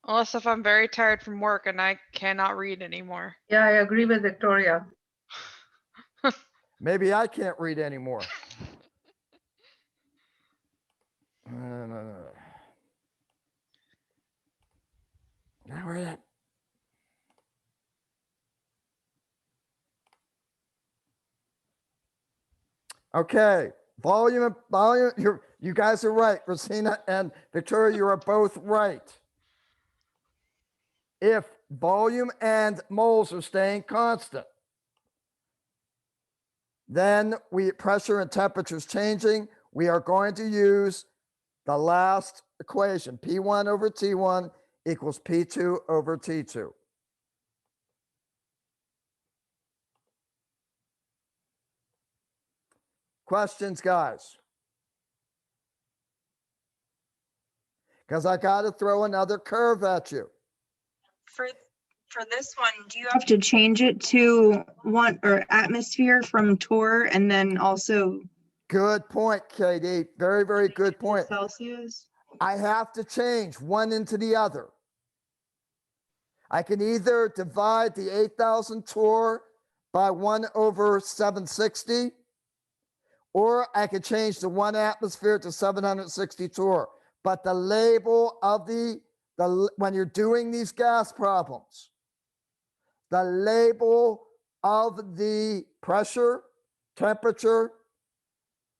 Unless if I'm very tired from work and I cannot read anymore. Yeah, I agree with Victoria. Maybe I can't read anymore. No. Now where that? Okay, volume. You guys are right. Rosina and Victoria, you are both right. If volume and moles are staying constant, then pressure and temperature is changing. we are going to use the last equation, P1 over T1 equals P2 over T2. Questions, guys? Because I got to throw another curve at you. For this one, do you have to change it to one or atmosphere from Torr and then also Good point, Katie. Very, very good point. Celsius? I have to change one into the other. I can either divide the 8,000 torr by 1 over 760, or I could change the 1 atmosphere to 760 torr. But the label of when you're doing these gas problems, the label of the pressure, temperature,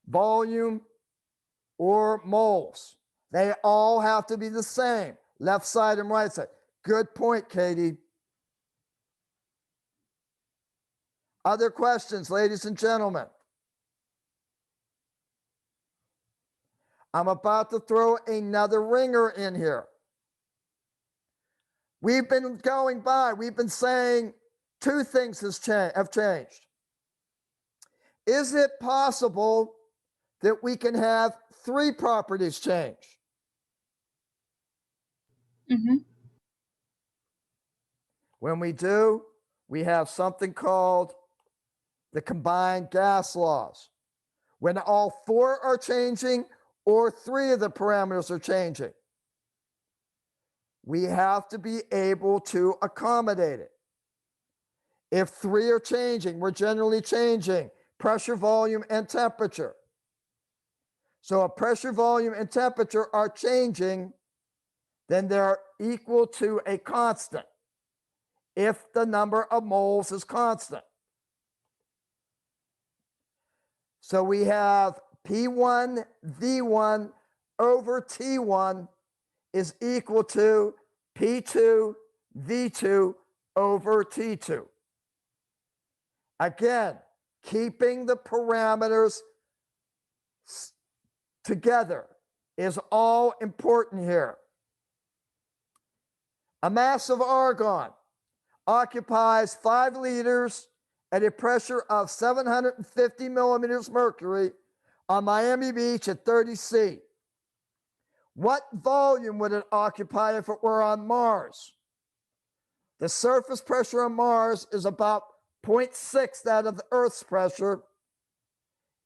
volume, or moles, they all have to be the same, left side and right side. Good point, Katie. Other questions, ladies and gentlemen? I'm about to throw another ringer in here. We've been going by, we've been saying two things have changed. Is it possible that we can have 3 properties change? Mm-hmm. When we do, we have something called the combined gas laws. When all 4 are changing or 3 of the parameters are changing, we have to be able to accommodate it. If 3 are changing, we're generally changing pressure, volume, and temperature. So if pressure, volume, and temperature are changing, then they're equal to a constant if the number of moles is constant. So we have P1 V1 over T1 is equal to P2 V2 over T2. Again, keeping the parameters together is all important here. A mass of argon occupies 5 liters at a pressure of 750 millimeters mercury on Miami Beach at 30 C. What volume would it occupy if it were on Mars? The surface pressure on Mars is about 0.6 that of the Earth's pressure,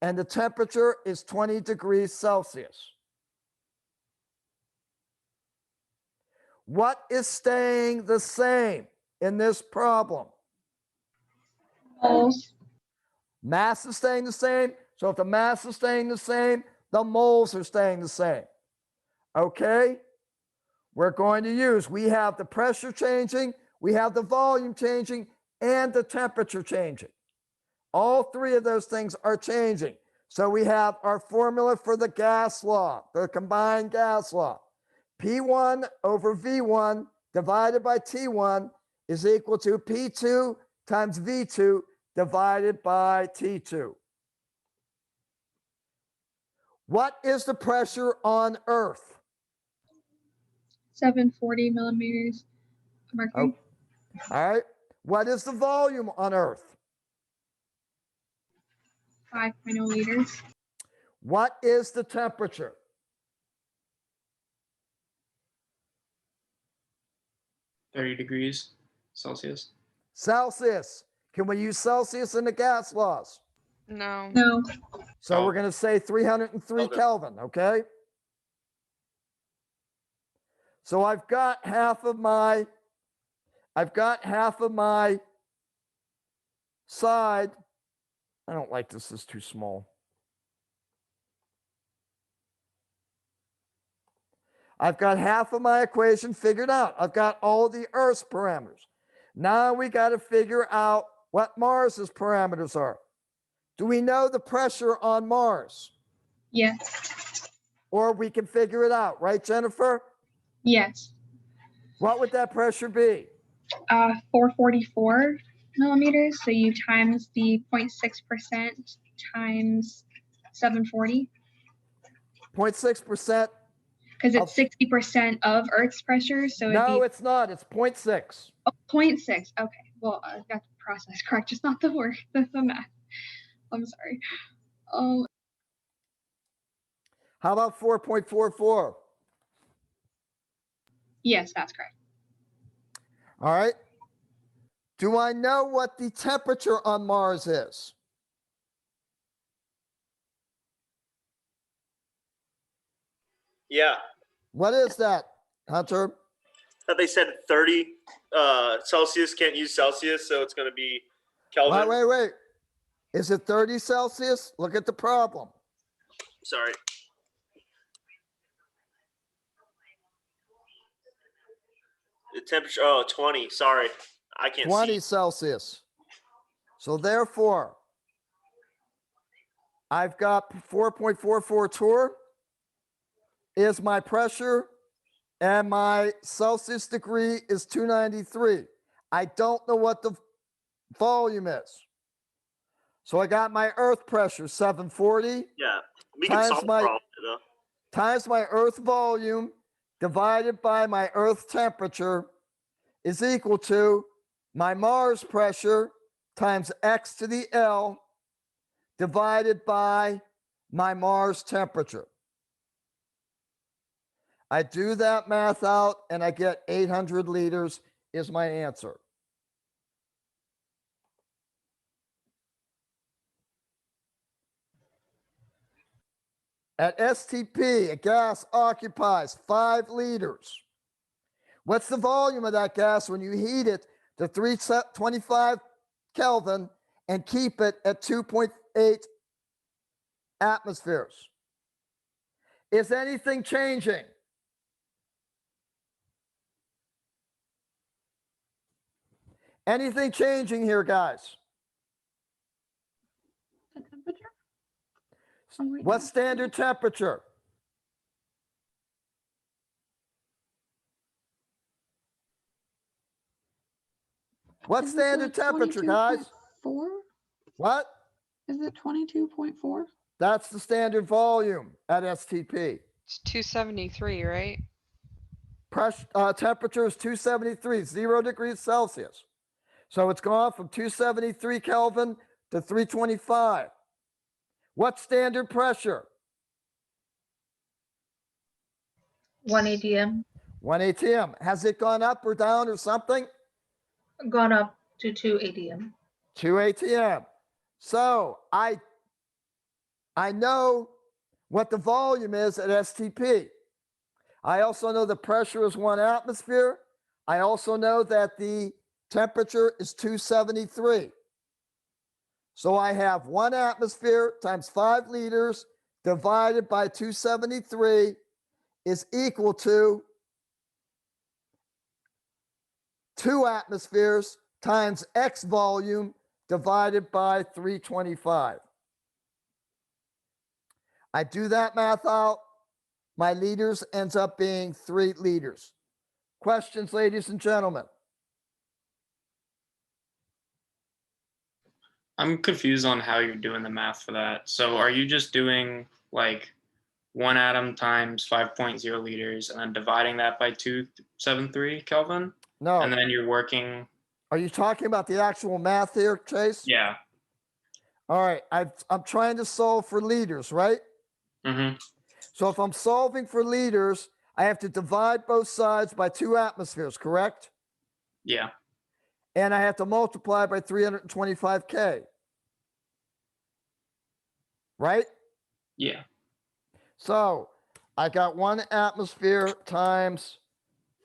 and the temperature is 20 degrees Celsius. What is staying the same in this problem? Moles. Mass is staying the same. So if the mass is staying the same, the moles are staying the same. Okay? We're going to use, we have the pressure changing, we have the volume changing, and the temperature changing. All 3 of those things are changing. So we have our formula for the gas law, the combined gas law. P1 over V1 divided by T1 is equal to P2 times V2 divided by T2. What is the pressure on Earth? 740 millimeters of mercury. Oh, all right. What is the volume on Earth? 5.0 liters. What is the temperature? degrees Celsius. Celsius. Can we use Celsius in the gas laws? No. No. So Oh. we're going to say 303 Okay. Kelvin, okay? So I've got half of my side. I don't like this is too small. I've got half of my equation figured out. I've got all the Earth's parameters. Now we got to figure out what Mars's parameters are. Do we know the pressure on Mars? Yes. Or we can figure it out, right, Jennifer? Yes. What would that pressure be? 444 millimeters. So you times the 0.6% times 740. 0.6%. Because it's 60% of Earth's pressure, so it'd No, be it's not. It's 0.6. 0.6. Okay, well, I got the process correct, just not the word, the math. I'm sorry. How about 4.44? Yes, that's correct. All right. Do I know what the temperature on Mars is? Yeah. What is that, Hunter? That they said 30 Celsius, can't use Celsius, so it's going to be Kelvin. Wait. Is it 30 Celsius? Look at the problem. Sorry. The temperature, 20. Sorry. I can't 20 see. Celsius. So therefore, I've got 4.44 torr is my pressure, and my Celsius degree is 293. I don't know what the volume is. So I got my earth pressure, 740. Yeah. We can Times solve the my- problem, though. Times my earth volume divided by my earth temperature is equal to my Mars pressure times x to the L divided by my Mars temperature. I do that math out and I get 800 liters is my answer. At STP, a gas occupies 5 liters. What's the volume of that gas when you heat it to 325 Kelvin and keep it at 2.8 atmospheres? Is anything changing? Anything changing here, guys? The temperature? What's standard temperature? What's standard temperature, guys? 4? What? Is it 22.4? That's the standard volume at STP. It's 273, right? Pressure, temperature is 273, 0 degrees Celsius. So it's gone from 273 Kelvin to 325. What's standard pressure? 1 ATM 1 ATM. Has it gone up or down or something? gone up to 2 ATM. 2 ATM. So I know what the volume is at STP. I also know the pressure is 1 atmosphere. I also know that the temperature is 273. So I have 1 atmosphere times 5 liters divided by 273 is equal to 2 atmospheres times X volume divided by 325. I do that math out. My liters ends up being 3 liters. Questions, ladies and gentlemen? I'm confused on how you're doing the math for that. So are you just doing like 1 atom times 5.0 liters and then dividing that by 273 Kelvin? No. And then you're working. Are you talking about the actual math here, Chase? Yeah. All right. I'm trying to solve for liters, right? Mm-hmm. So if I'm solving for liters, I have to divide both sides by 2 atmospheres, correct? Yeah. And I have to multiply by 325K. Right? Yeah. So I got 1 atmosphere times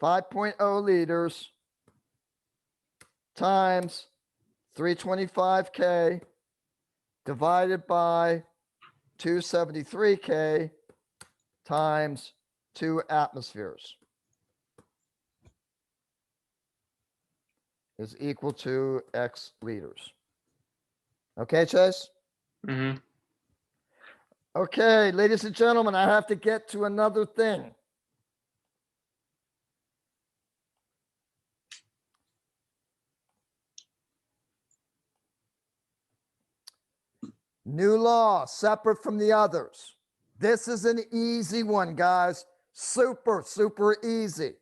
5.0 liters times 325K divided by 273K times 2 atmospheres is equal to X liters. Okay, Chase? Mm-hmm. Okay, ladies and gentlemen, I have to get to another thing. New law, separate from the others. This is an easy one, guys. Super, super easy.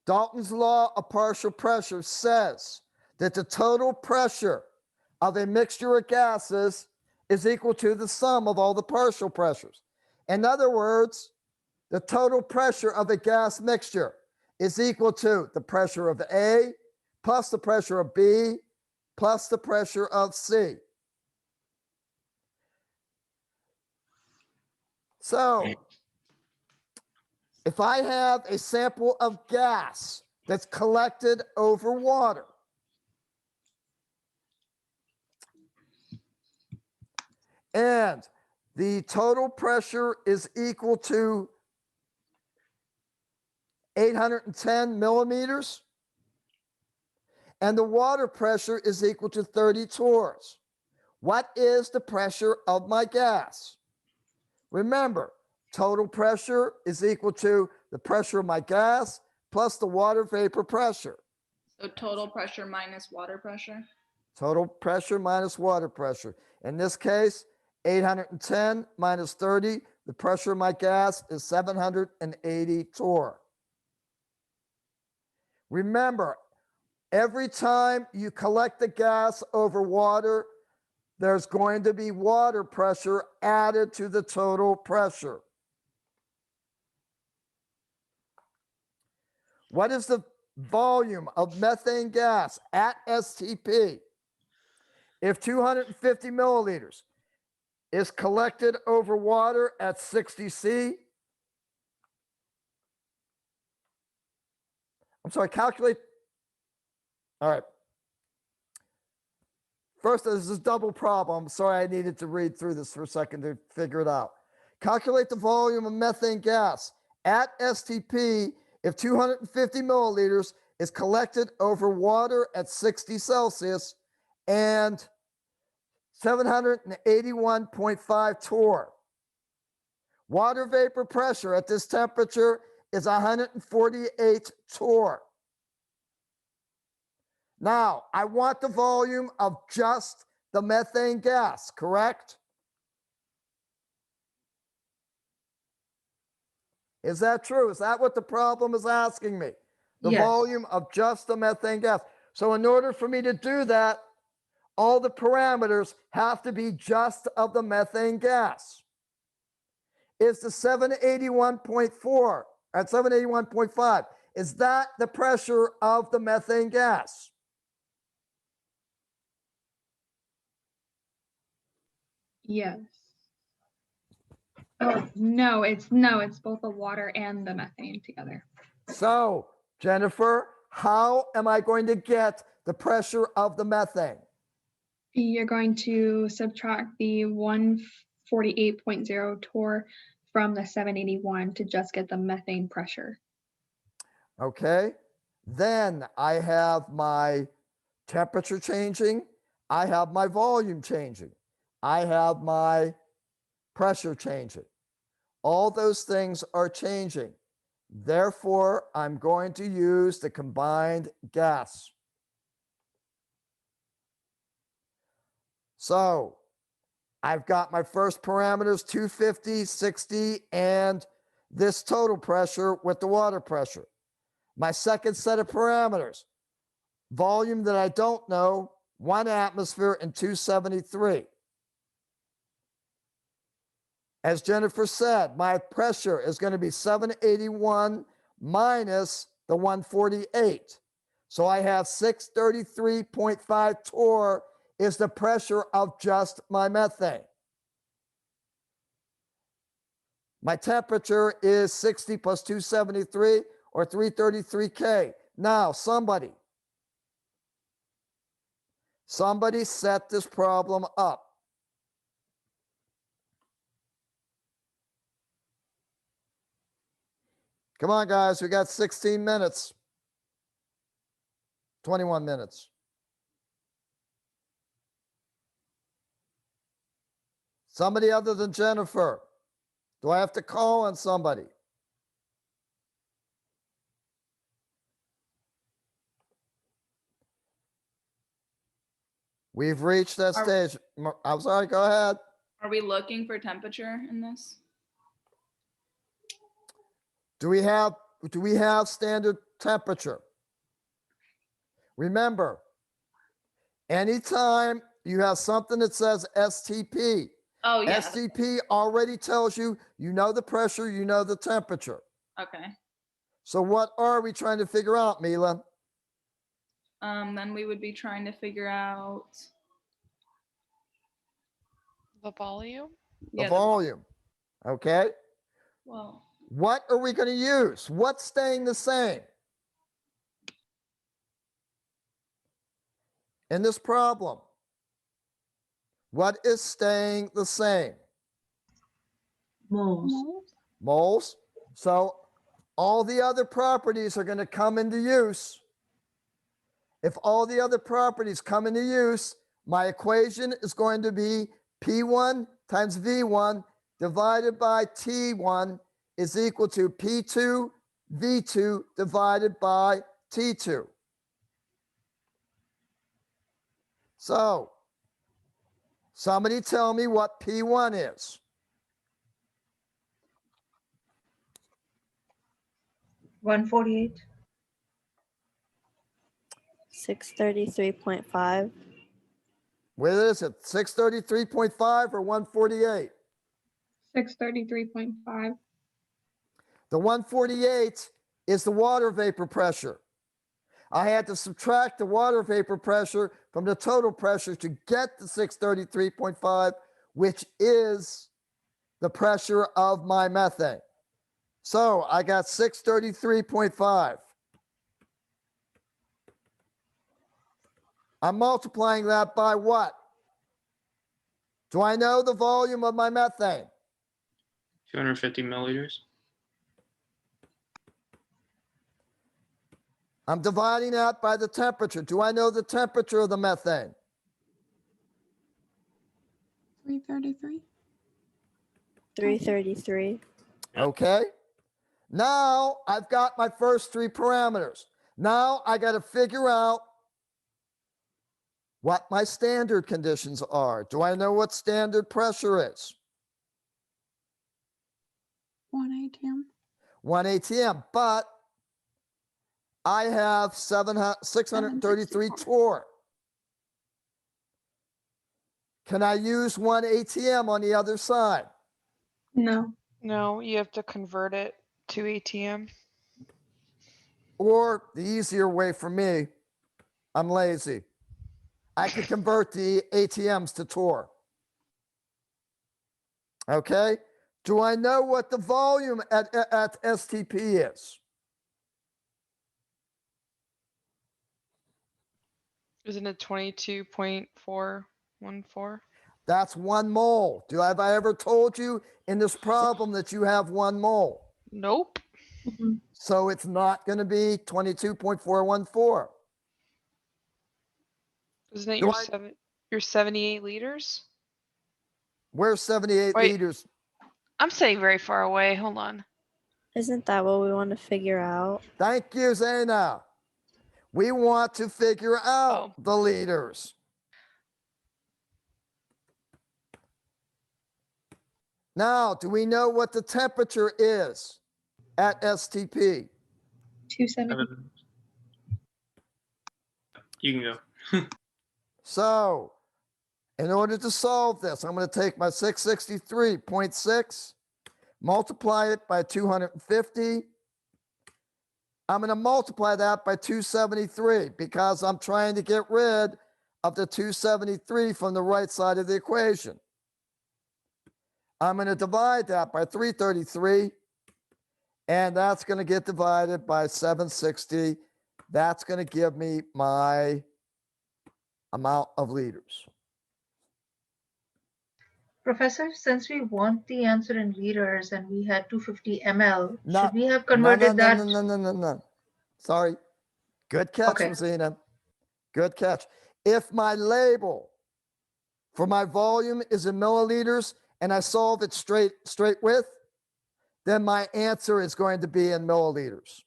Dalton's law of partial pressure says that the total pressure of a mixture of gases is equal to the sum of all the partial pressures. In other words, the total pressure of a gas mixture is equal to the pressure of A plus the pressure of B plus the pressure of C. So, if I have a sample of gas that's collected over water, and the total pressure is equal to 810 millimeters, and the water pressure is equal to 30 torrs. What is the pressure of my gas? Remember, total pressure is equal to the pressure of my gas plus the water vapor pressure. So total pressure minus water pressure. Total pressure minus water pressure. In this case, 810 minus 30, the pressure of my gas is 780 torr. Remember, every time you collect the gas over water, there's going to be water pressure added to the total pressure. What is the volume of methane gas at STP? If 250 milliliters is collected over water at 60 C, I'm sorry, calculate. All right. First, this is a double problem. Sorry, I needed to read through this for a second to figure it out. Calculate the volume of methane gas at STP if 250 milliliters is collected over water at 60 Celsius and 781.5 torr. Water vapor pressure at this temperature is 148 torr. Now, I want the volume of just the methane gas, correct? Is that true? Is that what the problem is asking me? The Yes. volume of just the methane gas. So in order for me to do that, all the parameters have to be just of the methane gas. Is the 781.4 at 781.5, is that the pressure of the methane gas? Yes. Oh, it's both the water and the methane together. So, Jennifer, how am I going to get the pressure of the methane? You're going to subtract the 148.0 torr from the 781 to just get the methane pressure. Okay. Then I have my temperature changing. I have my volume changing. I have my pressure changing. All those things are changing. Therefore, I'm going to use the combined gas. So I've got my first parameters, 250, 60, and this total pressure with the water pressure. My second set of parameters, volume that I don't know, 1 atmosphere and 273. As Jennifer said, my pressure is going to be 781 minus the 148. So I have 633.5 torr is the pressure of just my methane. My temperature is 60 plus 273 or 333 K. Now, somebody set this problem up. Come on, guys, we got 16 minutes. 21 minutes. Somebody other than Jennifer. Do I have to call on somebody? We've reached that stage. I'm sorry, go ahead. Are we looking for temperature in this? Do we have standard temperature? Remember, anytime you have something that says STP, Oh, yeah. STP already tells you, you know the pressure, you know the temperature. Okay. So what are we trying to figure out, Mila? Then we would be trying to figure out The volume? The volume. Okay. Well, What are we going to use? What's staying the same in this problem? What is staying the same? Moles. Moles. So all the other properties are going to come into use. If all the other properties come into use, my equation is going to be P1 times V1 divided by T1 is equal to P2 V2 divided by T2. So somebody tell me what P1 is. 148. 633.5. Where is it? 633.5 or 148? 633.5. The 148 is the water vapor pressure. I had to subtract the water vapor pressure from the total pressure to get the 633.5, which is the pressure of my methane. So I got 633.5. I'm multiplying that by what? Do I know the volume of my methane? 250 milliliters. I'm dividing that by the temperature. Do I know the temperature of the methane? 333. 333. Okay. Now I've got my first three parameters. Now I got to figure out what my standard conditions are. Do I know what standard pressure is? 1 atm. 1 atm, but I have 633 torr. Can I use 1 atm on the other side? No. No, you have to convert it to ATM. Or the easier way for me, I'm lazy. I can convert the ATMs to torr. Okay. Do I know what the volume at STP is? Isn't it 22.414? That's 1 mole. Have I ever told you in this problem that you have 1 mole? Nope. So it's not going to be 22.414. Isn't it Do your 78 liters? Where's 78 Wait. liters? I'm sitting very far away. Hold on. Isn't that what we want to figure out? Thank you, Zaina. We want to figure out the liters. Now, do we know what the temperature is at STP? 270. You can go. So, in order to solve this, I'm going to take my 663.6, multiply it by 250. I'm going to multiply that by 273 because I'm trying to get rid of the 273 from the right side of the equation. I'm going to divide that by 333, and that's going to get divided by 760. That's going to give me my amount of liters. Professor, since we want the answer in liters and we had 250 ml, No, should we have converted that? No. Sorry. Good catch, Okay. Rosina. Good catch. If my label for my volume is in milliliters and I solve it straight with, then my answer is going to be in milliliters.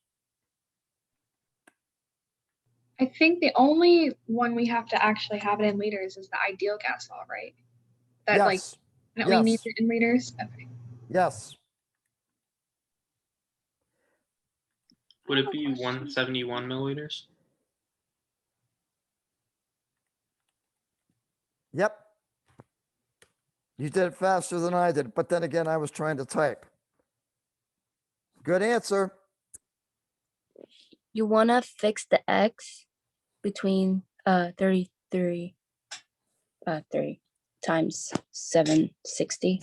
I think the only one we have to actually have it in liters is the ideal gas law, right? That Yes. like That we need Yes. it in liters? Okay. Yes. Would it be 171 milliliters? Yep. You did it faster than I did, but then again, I was trying to type. Good answer. You want to fix the x between 33 3 times 760.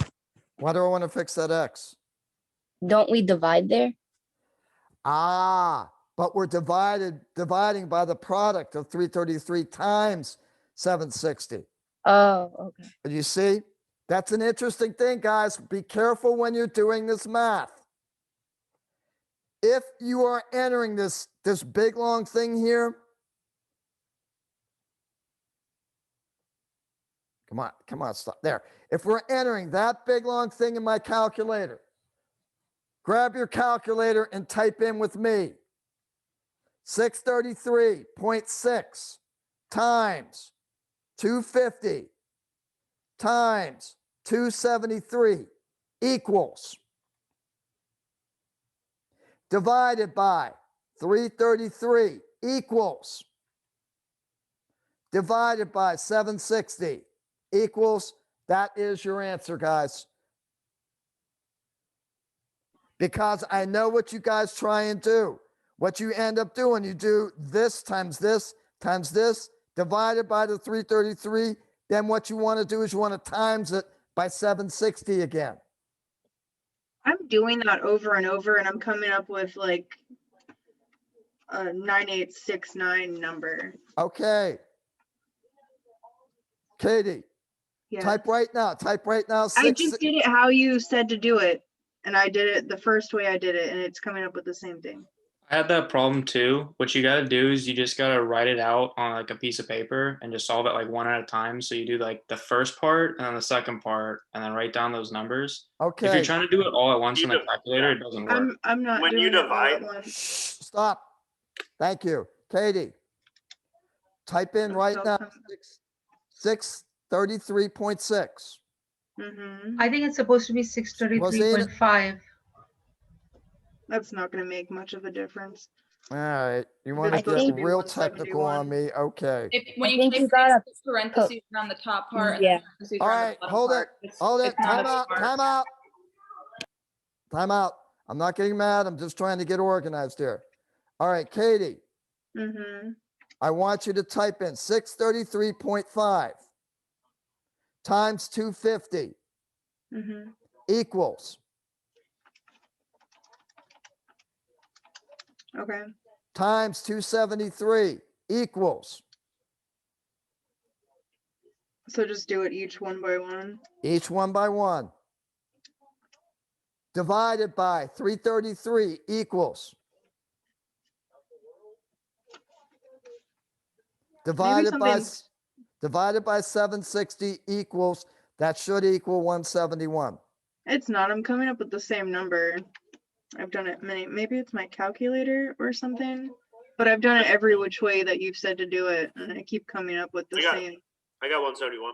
Why do I want to fix that x? Don't we divide there? Ah, but we're dividing by the product of 333 times 760. Oh, okay. And you see, that's an interesting thing, guys. Be careful when you're doing this math. If you are entering this big long thing here, come on, stop there. If we're entering that big long thing in my calculator, grab your calculator and type in with me 633.6 times 250 times 273 equals divided by 333 equals divided by 760 equals, that is your answer, guys. Because I know what you guys try and do. What you end up doing, you do this times this times this divided by the 333. Then what you want to do is you want to times it by 760 again. I'm doing that over and over, and I'm coming up with like a 9869 number. Okay. Katie, Yeah. type right now. Type right now. I just did it how you said to do it, and I did it the first way I did it, and it's coming up with the same thing. I had that problem too. What you got to do is you just got to write it out on like a piece of paper and just solve it like one at a time. So you do like the first part and then the second part and then write down those numbers. Okay. If you're trying to do it all at once on the calculator, it doesn't work. I'm not When doing you it all divide- at once. Stop. Thank you. Katie, type in right now 633.6. Mm-hmm. I think it's supposed to be 633.5. That's not going to make much of a difference. All right. You want to It's supposed to get be real technical on 171. me? Okay. When I you think type you gotta this, parentheses around the top part. Yeah. And parentheses All around the right. bottom Hold it. part. Hold it. It's not Time a out. part. Time out. Time out. I'm not getting mad. I'm just trying to get organized here. All right, Katie, Mm-hmm. I want you to type in 633.5 times 250 Mm-hmm. equals Okay. times 273 equals So just do it each one by one. each one by one divided by 333 equals divided by something's- divided by 760 equals, that should equal 171. It's not. I'm coming up with the same number. I've done it maybe it's my calculator or something, but I've done it every which way that you've said to do it, and I keep coming up with the same. I got 171.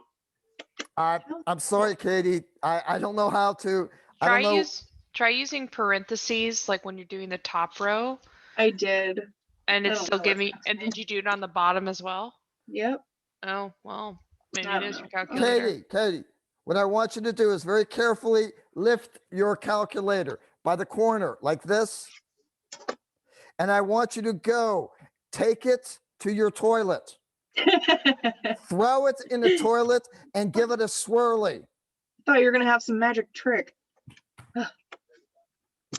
I'm sorry, Katie. I don't know how to. I don't know. Try using parentheses like when you're doing the top row. I did. And I it's don't still know giving. And did you do it on the bottom as well? Yep. Oh well, maybe I it don't is your know. calculator. Katie, what I want you to do is very carefully lift your calculator by the corner like this. And I want you to go take it to your toilet, throw it in the toilet and give it a swirly. Thought you were gonna have some magic trick.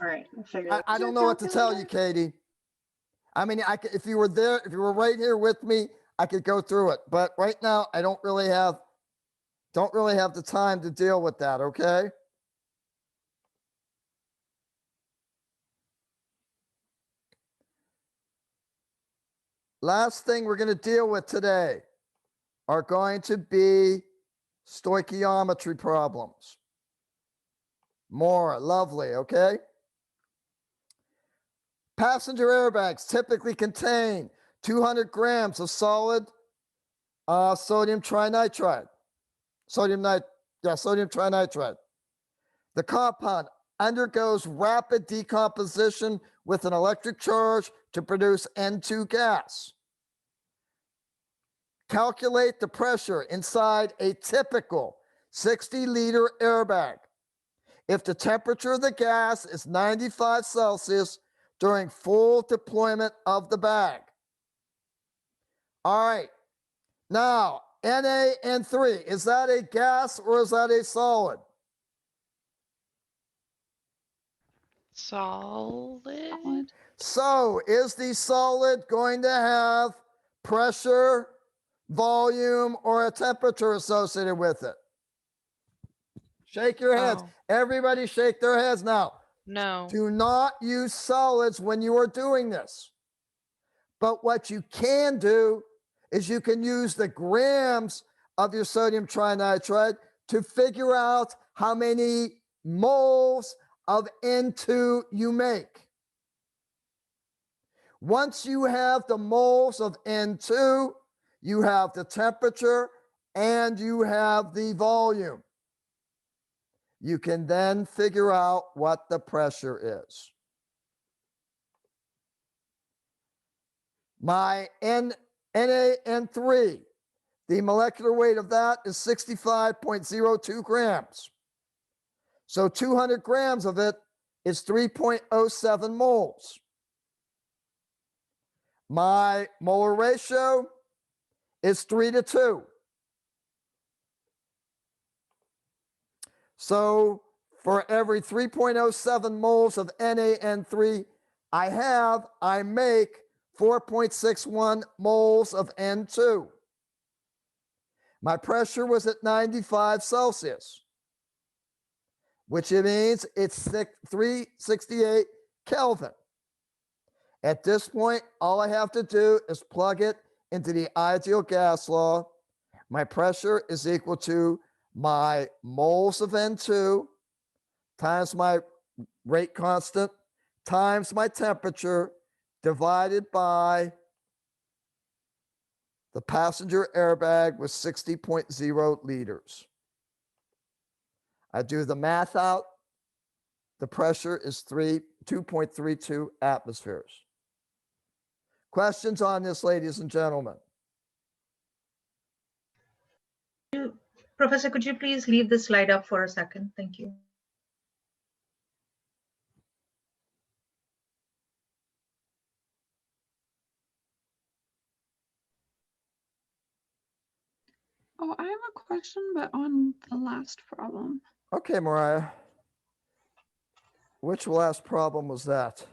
All right, I'll figure it I out. don't know what to tell you, Katie. I mean, if you were there, if you were right here with me, I could go through it. But right now, I don't really have the time to deal with that, okay? Last thing we're going to deal with today are going to be stoichiometry problems. More, lovely, okay? Passenger airbags typically contain 200 grams of solid sodium trinitrate, sodium Yeah, sodium trinitrate. The compound undergoes rapid decomposition with an electric charge to produce N2 gas. Calculate the pressure inside a typical 60-liter airbag. If the temperature of the gas is 95 Celsius during full deployment of the bag. All right. Now, NaN3, is that a gas or is that a solid? Solid. So, is the solid going to have pressure, volume, or a temperature associated with it? Shake your heads. Oh. Everybody shake their heads now. No. Do not use solids when you are doing this. But what you can do is you can use the grams of your sodium trinitrate to figure out how many moles of N2 you make. Once you have the moles of N2, you have the temperature and you have the volume. You can then figure out what the pressure is. My NaN3, the molecular weight of that is 65.02 grams. So 200 grams of it is 3.07 moles. My molar ratio is 3:2. So for every 3.07 moles of NaN3 I make 4.61 moles of N2. My pressure was at 95 Celsius, which means it's 368 Kelvin. At this point, all I have to do is plug it into the ideal gas law. My pressure is equal to my moles of N2 times my rate constant times my temperature divided by the passenger airbag with 60.0 liters. I do the math out. The pressure is 2.32 atmospheres. Questions on this, ladies and gentlemen? Professor, could you please leave the slide up for a second? Thank you. Oh, I have a question, but on the last problem. Okay, Mariah. Which last problem was that?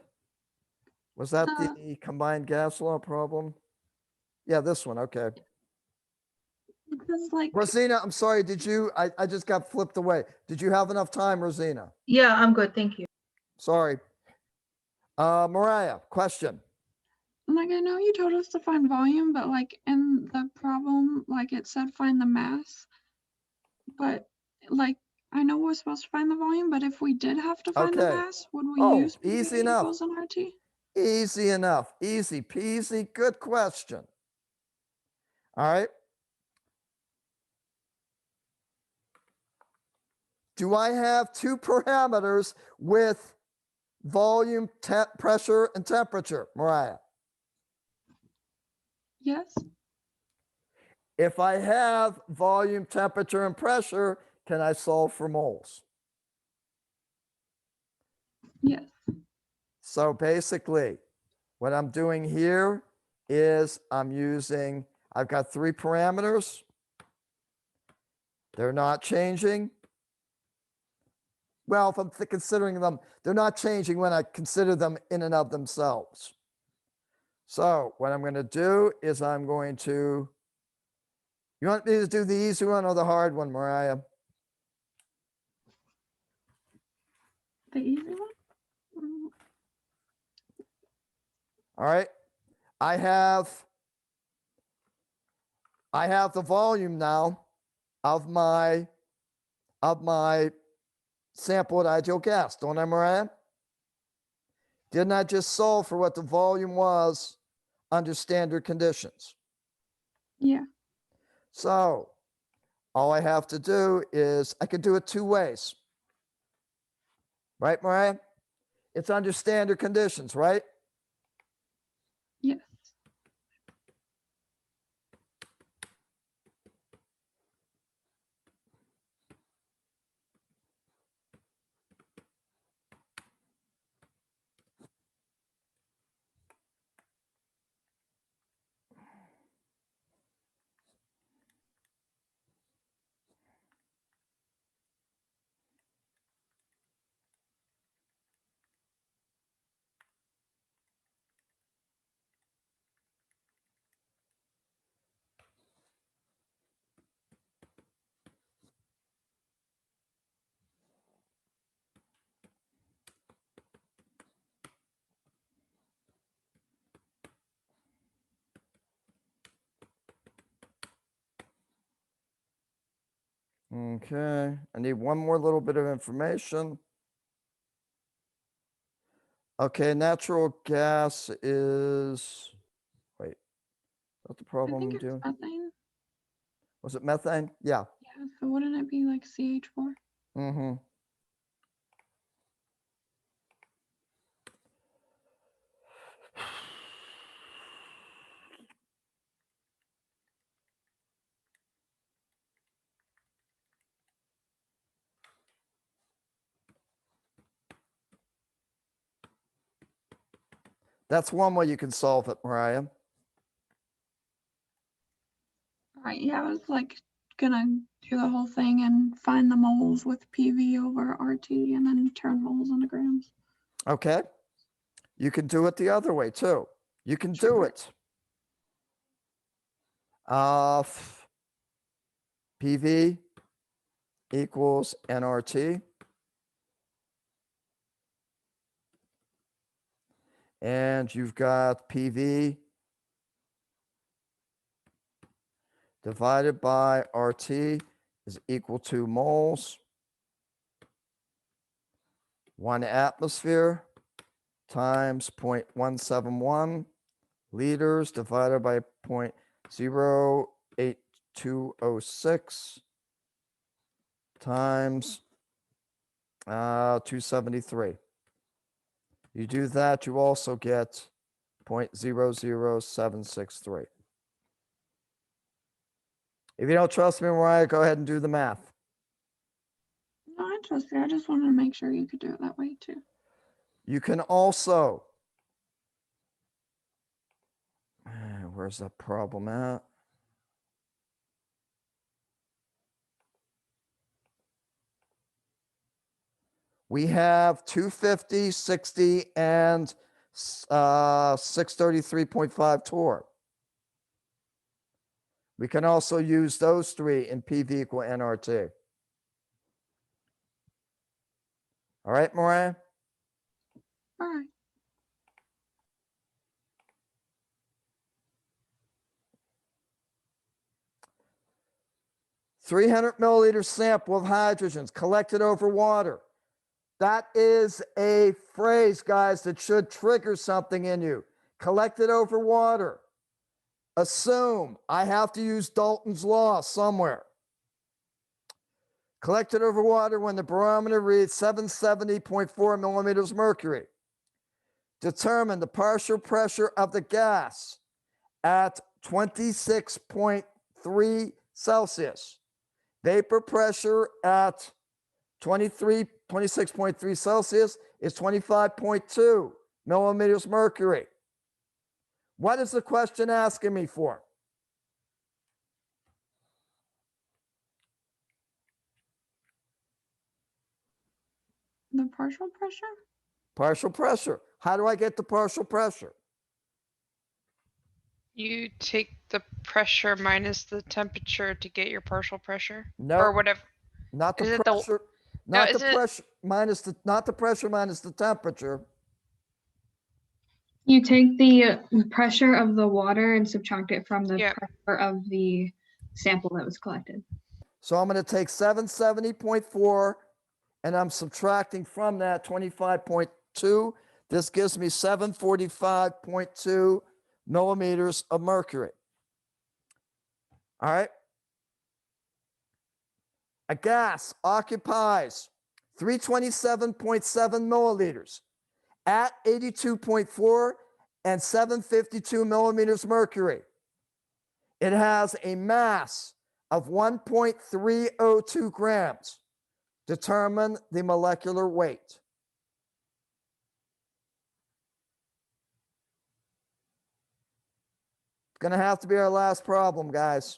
Was that the combined gas law problem? Yeah, this one. Okay. Because like Rosina, I'm sorry. Did you? I just got flipped away. Did you have enough time, Rosina? Yeah, I'm good. Thank you. Sorry. Mariah, question. like I know you told us to find volume, but like in the problem, like it said find the mass. But like I know we're supposed to find the volume, but if we did have to find the Okay. mass, would we Oh, use easy PV enough. equals an RT? Easy enough. Easy peasy. Good question. All right. Do I have two parameters with volume, pressure, and temperature, Mariah? Yes. If I have volume, temperature, and pressure, can I solve for moles? Yes. So basically, what I'm doing here is I've got three parameters. They're not changing. Well, if I'm considering them, they're not changing when I consider them in and of themselves. So what I'm going to do is you want me to do the easy one or the hard one, Mariah? The easy one? All right. I have the volume now of my sampled ideal gas, don't I, Mariah? Didn't I just solve for what the volume was under standard conditions? Yeah. So All I have to do is, I could do it two ways. Right, Mariah? It's under standard conditions, right? Yes. Okay, I need one more little bit of information. Okay, natural gas is, wait, what's the I problem think I'm it's doing? methane. Was it methane? Yeah. Yeah, so wouldn't it be like CH4? Mm-hmm. That's one way you can solve it, Mariah. Right, yeah, I was like gonna do the whole thing and find the moles with PV over RT and then turn moles into grams. Okay. You can do it the other way too. You can do Sure. it. PV equals nRT. And you've got PV divided by RT is equal to moles. 1 atmosphere times 0.171 liters divided by 0.08206 times 273. You do that, you also get 0.00763. If you don't trust me, Mariah, go ahead and do the math. No, I trust you. I just wanted to make sure you could do it that way too. You can also, where's the problem at? We have 250, 60, and 633.5 torr. We can also use those three in PV equal nRT. All right, Mariah? All right. $300 milliliter sample of hydrogens collected over water. That is a phrase, guys, that should trigger something in you. Collected over water. Assume I have to use Dalton's law somewhere. Collected over water when the barometer reads 770.4 millimeters mercury. Determine the partial pressure of the gas at 26.3 Celsius. Vapor pressure at 26.3 Celsius is 25.2 millimeters mercury. What is the question asking me for? The partial pressure? Partial pressure. How do I get the partial pressure? You take the pressure minus the temperature to get your partial pressure, No, or whatever. not the Is it pressure. No, Not is the it? pressure minus the, not the pressure minus the temperature. You take the pressure of the water and subtract it from the Yeah. pressure of the sample that was collected. So I'm going to take 770.4 and I'm subtracting from that 25.2. This gives me 745.2 millimeters of mercury. All right. A gas occupies 327.7 milliliters at 82.4 and 752 millimeters mercury. It has a mass of 1.302 grams. Determine the molecular weight. It's going to have to be our last problem, guys.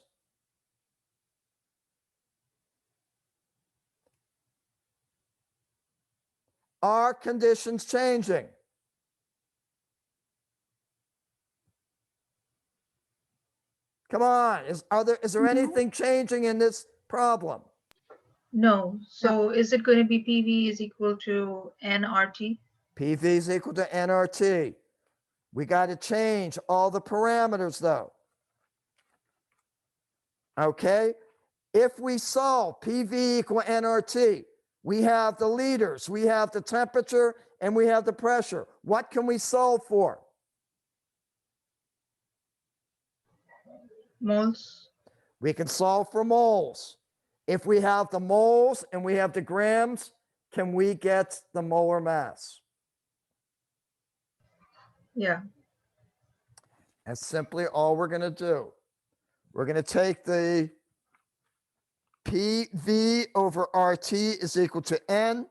Are conditions changing? Come on, is there anything changing in this problem? No. So is it going to be PV is equal to nRT? PV is equal to nRT. We got to change all the parameters though. Okay, if we solve PV equal nRT, we have the liters, we have the temperature, and we have the pressure. What can we solve for? Moles. We can solve for moles. If we have the moles and we have the grams, can we get the molar mass? Yeah. That's simply all we're going to do. We're going to take the PV over RT is equal to N.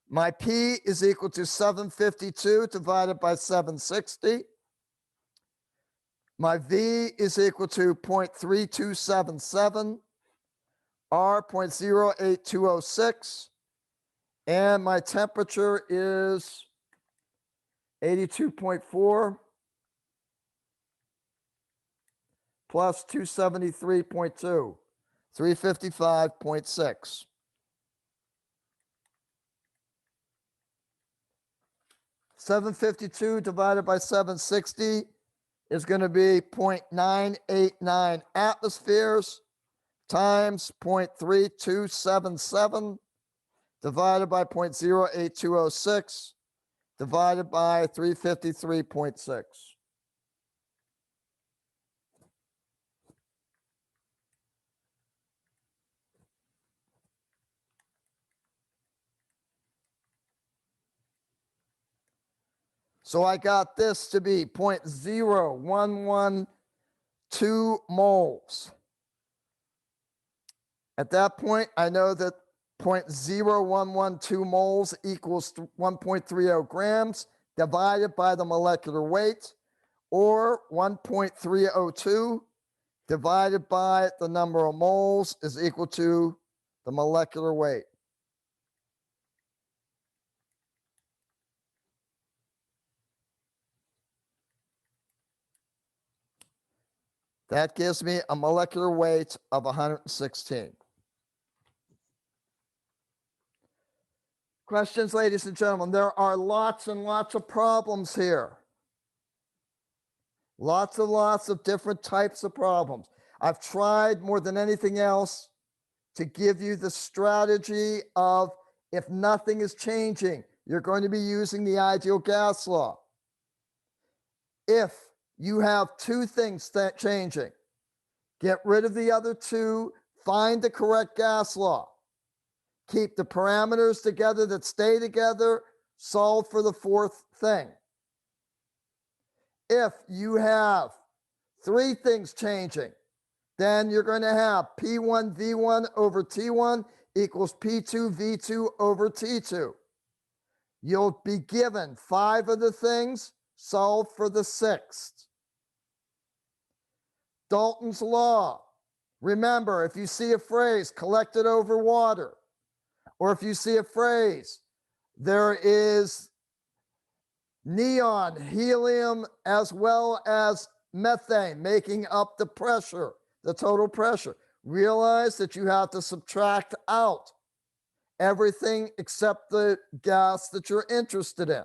My P is equal to 752 divided by 760. My V is equal to 0.3277, R 0.08206, and my temperature is 82.4 plus 273.2, 355.6. $752 divided by 760 is going to be 0.989 atmospheres times 0.3277 divided by 0.08206 divided by 353.6. So I got this to be 0.0112 moles. At that point, I know that 0.0112 moles equals 1.30 grams divided by the molecular weight, or 1.302 divided by the number of moles is equal to the molecular weight. That gives me a molecular weight of 116. Questions, ladies and gentlemen? There are lots and lots of problems here. Lots and lots of different types of problems. I've tried more than anything else to give you the strategy of if nothing is changing, you're going to be using the ideal gas law. If you have two things changing, get rid of the other two, find the correct gas law. Keep the parameters together that stay together, solve for the fourth thing. If you have three things changing, then you're going to have P1 V1 over T1 equals P2 V2 over T2. You'll be given 5 of the things, solve for the 6th. Dalton's law. Remember, if you see a phrase collected over water, or if you see a phrase, there is neon, helium, as well as methane making up the pressure, the total pressure. Realize that you have to subtract out everything except the gas that you're interested in.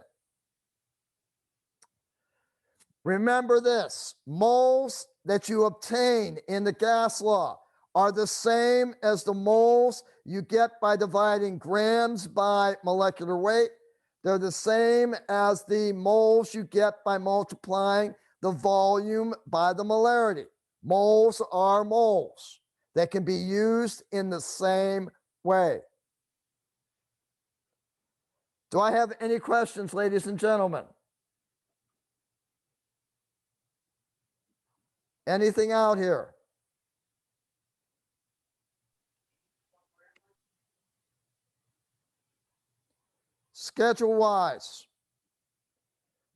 Remember this, moles that you obtain in the gas law are the same as the moles you get by dividing grams by molecular weight. They're the same as the moles you get by multiplying the volume by the molarity. Moles are moles. that can be used in the same way. Do I have any questions, ladies and gentlemen? Anything out here? Schedule wise,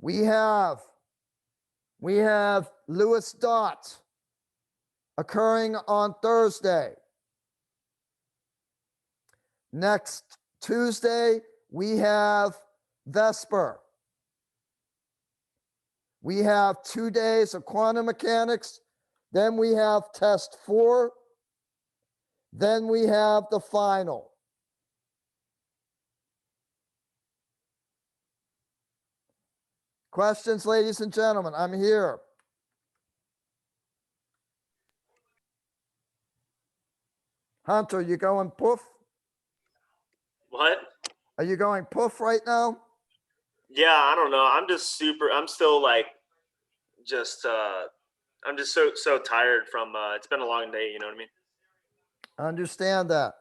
we have Lewis Dot occurring on Thursday. Next Tuesday, we have Vesper. We have 2 days of quantum mechanics. Then we have test 4. Then we have the final. Questions, ladies and gentlemen? I'm here. Hunter, you going poof? What? Are you going poof right now? Yeah, I don't know. I'm still like, I'm just so tired from, it's been a long day, you know what I mean? Understand that.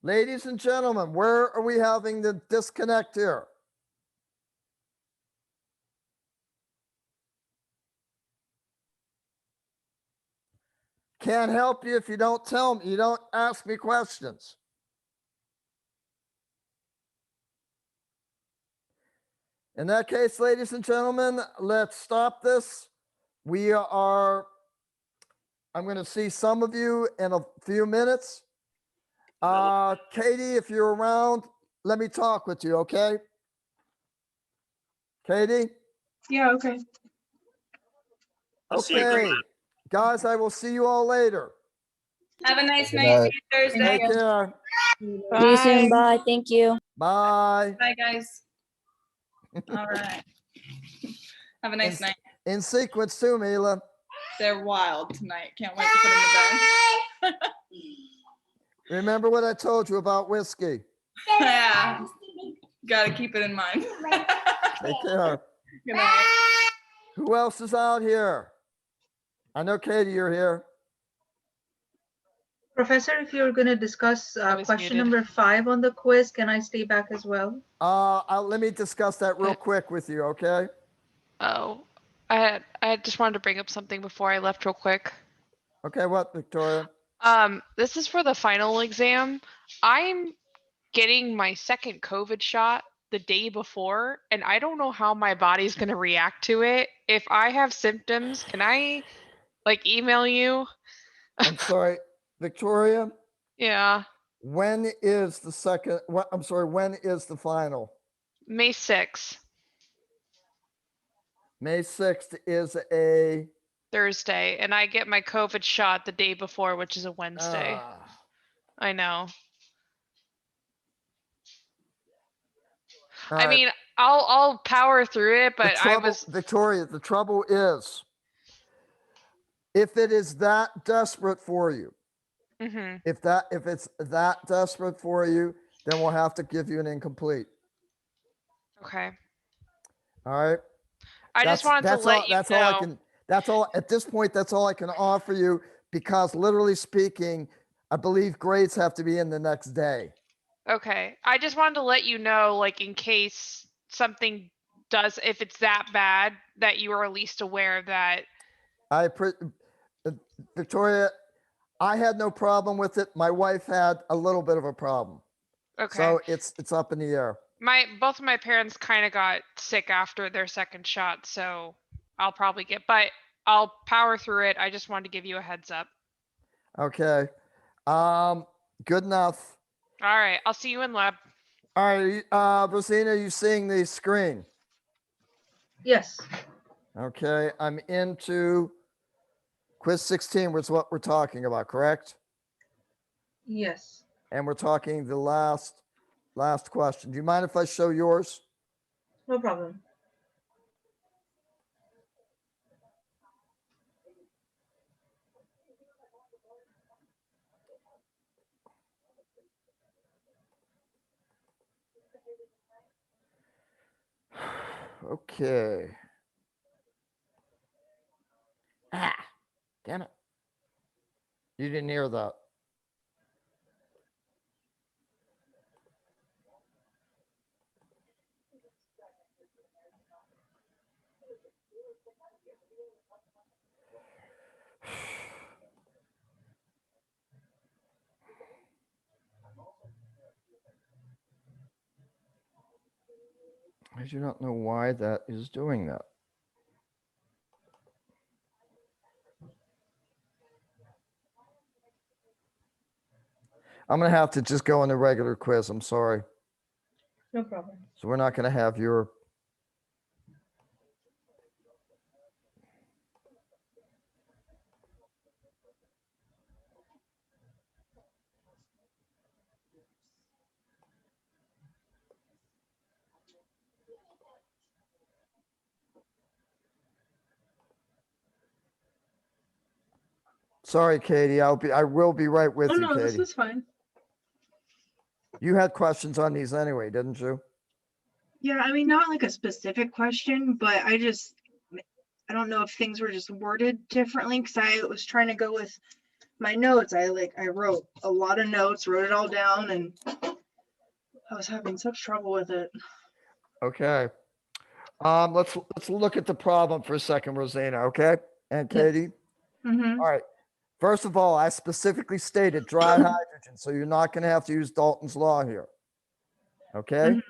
Ladies and gentlemen, where are we having the disconnect here? Can't help you if you don't tell me, you don't ask me questions. In that case, ladies and gentlemen, let's stop this. I'm going to see some of you in a few minutes. Katie, if you're around, let me talk with you, okay? Katie? Yeah, okay. I'll see you in a Okay. minute. Guys, I will see you all later. Have a nice Good night. night. See you Thursday. Take care. See you soon. Bye. Thank you. Bye. Bye, guys. All right. Have a nice night. In sequence too, Mila. They're wild tonight. Can't wait to put them to bed. Remember what I told you about whiskey. Yeah. Got to keep it in mind. Take care. Good night. Who else is out here? I know, Katie, you're here. Professor, if you're going to discuss was question muted. number 5 on the quiz, can I stay back as well? Let me discuss that real quick with you, okay? Oh, I just wanted to bring up something before I left real quick. Okay, what, Victoria? This is for the final exam. I'm getting my second COVID shot the day before, and I don't know how my body's going to react to it. If I have symptoms, can I like email you? I'm sorry, Victoria, Yeah, when is the second, when is the final? May 6th, May 6th is a, Thursday, and I get my COVID shot the day before, which is a Wednesday. I know. all I right. mean, I'll power through it, but I was Victoria, the trouble is, if it is that desperate for you, Mhm. if it's that desperate for you, then we'll have to give you an incomplete. Okay. All right. I just wanted to let you that's know. all I can. That's all at this point. That's all I can offer you because, literally speaking, I believe grades have to be in the next day. Okay. I just wanted to let you know, like, in case something does, if it's that bad, that you are at least aware of that. Victoria, I had no problem with it. My wife had a little bit of a problem. Okay. So it's up in the air. Both of my parents kind of got sick after their second shot, so I'll probably but I'll power through it. I just wanted to give you a heads up. Okay. Good enough. All right. I'll see you in lab. All right. Rosina, are you seeing the screen? Yes. Okay. I'm into quiz 16, which is what we're talking about, correct? Yes. And we're talking the last question. Do you mind if I show yours? No problem. Okay. Damn it. You didn't hear that. I do not know why that is doing that. I'm going to have to just go in the regular quiz. I'm sorry. No problem. So we're not going to have your. Sorry, Katie. I will be right with Oh you, no, this Katie. is fine. You had questions on these anyway, didn't you? Yeah, I mean, not like a specific question, but I don't know if things were just worded differently because I was trying to go with my notes. I wrote a lot of notes, wrote it all down, and I was having such trouble with it. Okay. Let's look at the problem for a second, Rosina. Okay, and Katie. Mm-hmm. All right. First of all, I specifically stated dry hydrogen, so you're not going to have to use Dalton's law here. Okay.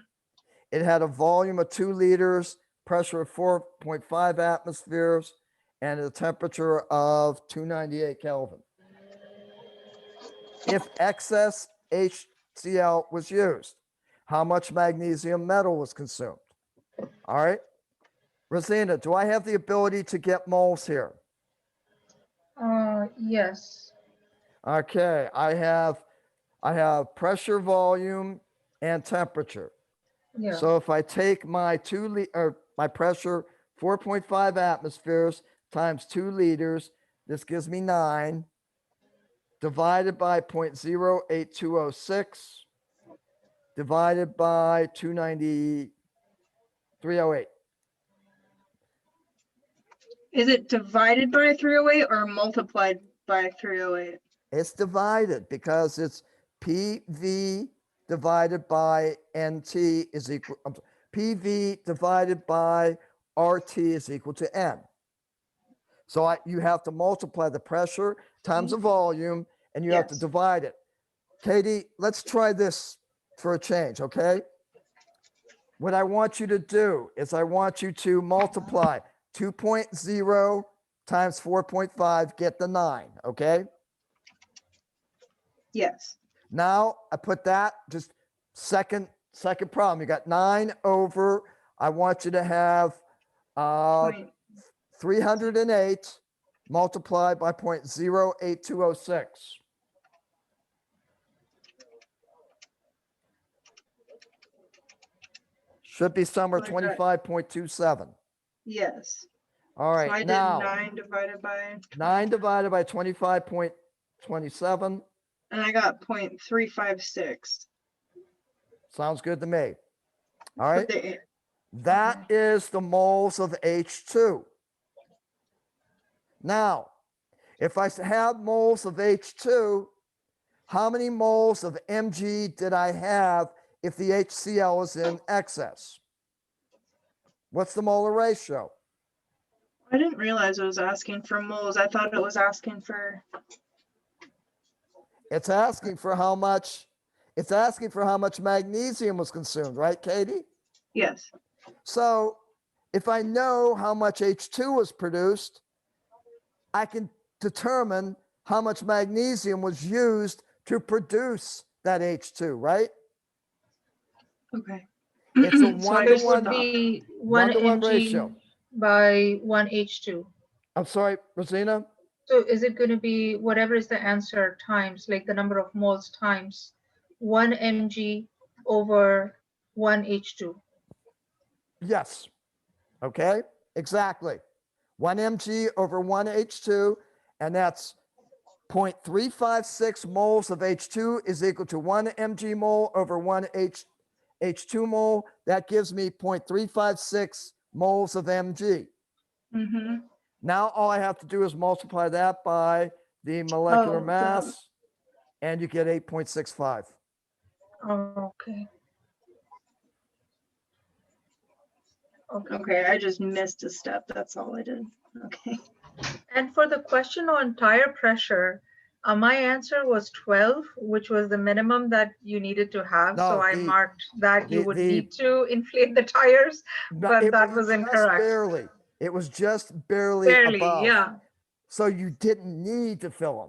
It had a volume of 2 liters, pressure of 4.5 atmospheres, and a temperature of 298 Kelvin. If excess HCl was used, how much magnesium metal was consumed? All right. Rosina, do I have the ability to get moles here? Yes. Okay, I have pressure, volume, and temperature. Yeah. So if I take my my pressure, 4.5 atmospheres times 2 liters, this gives me 9, divided by 0.08206, divided by 293.08. Is it divided by 308 or multiplied by 308? It's divided because it's PV divided by NT is equal, PV divided by RT is equal to N. So you have to multiply the pressure times the volume, and you have to divide it. Katie, let's try this for a change, okay? What I want you to do is I want you to multiply 2.0 times 4.5, get the 9, okay? Yes. Now I put that just second problem. You got 9 over, I want you to have 308 multiplied by 0.08206. Should be somewhere 25.27. Yes. All right, So I did now 9 divided by 9 divided by 25.27. and I got 0.356. Sounds good to me. All right. But That is the moles of H2. Now, if I have moles of H2, how many moles of Mg did I have if the HCl is in excess? What's the molar ratio? I didn't realize it was asking for moles. I thought it was asking for. It's asking for how much magnesium was consumed, right, Katie? Yes. So if I know how much H2 was produced, I can determine how much magnesium was used to produce that H2, right? Okay. It's a So it would be 1 1-to-1 mg ratio. by 1 H2. I'm sorry, Rosina? So is it going to be whatever is the answer times, like the number of moles times 1 mg over 1 H2? Yes. Okay, exactly. 1 mg over 1 H2, and that's 0.356 moles of H2 is equal to 1 mg mole over 1 H2 mole. That gives me 0.356 moles of Mg. Mm-hmm. Now all I have to do is multiply that by the molecular mass, and you get 8.65. Okay. Okay, I just missed a step. That's all I did. Okay. And for the question on tire pressure, my answer was 12, which was the minimum that you needed to have. So No, I marked that you would the- need to inflate the tires, but it that was was just incorrect. barely. It was just barely, Barely, above. yeah. So you didn't need to fill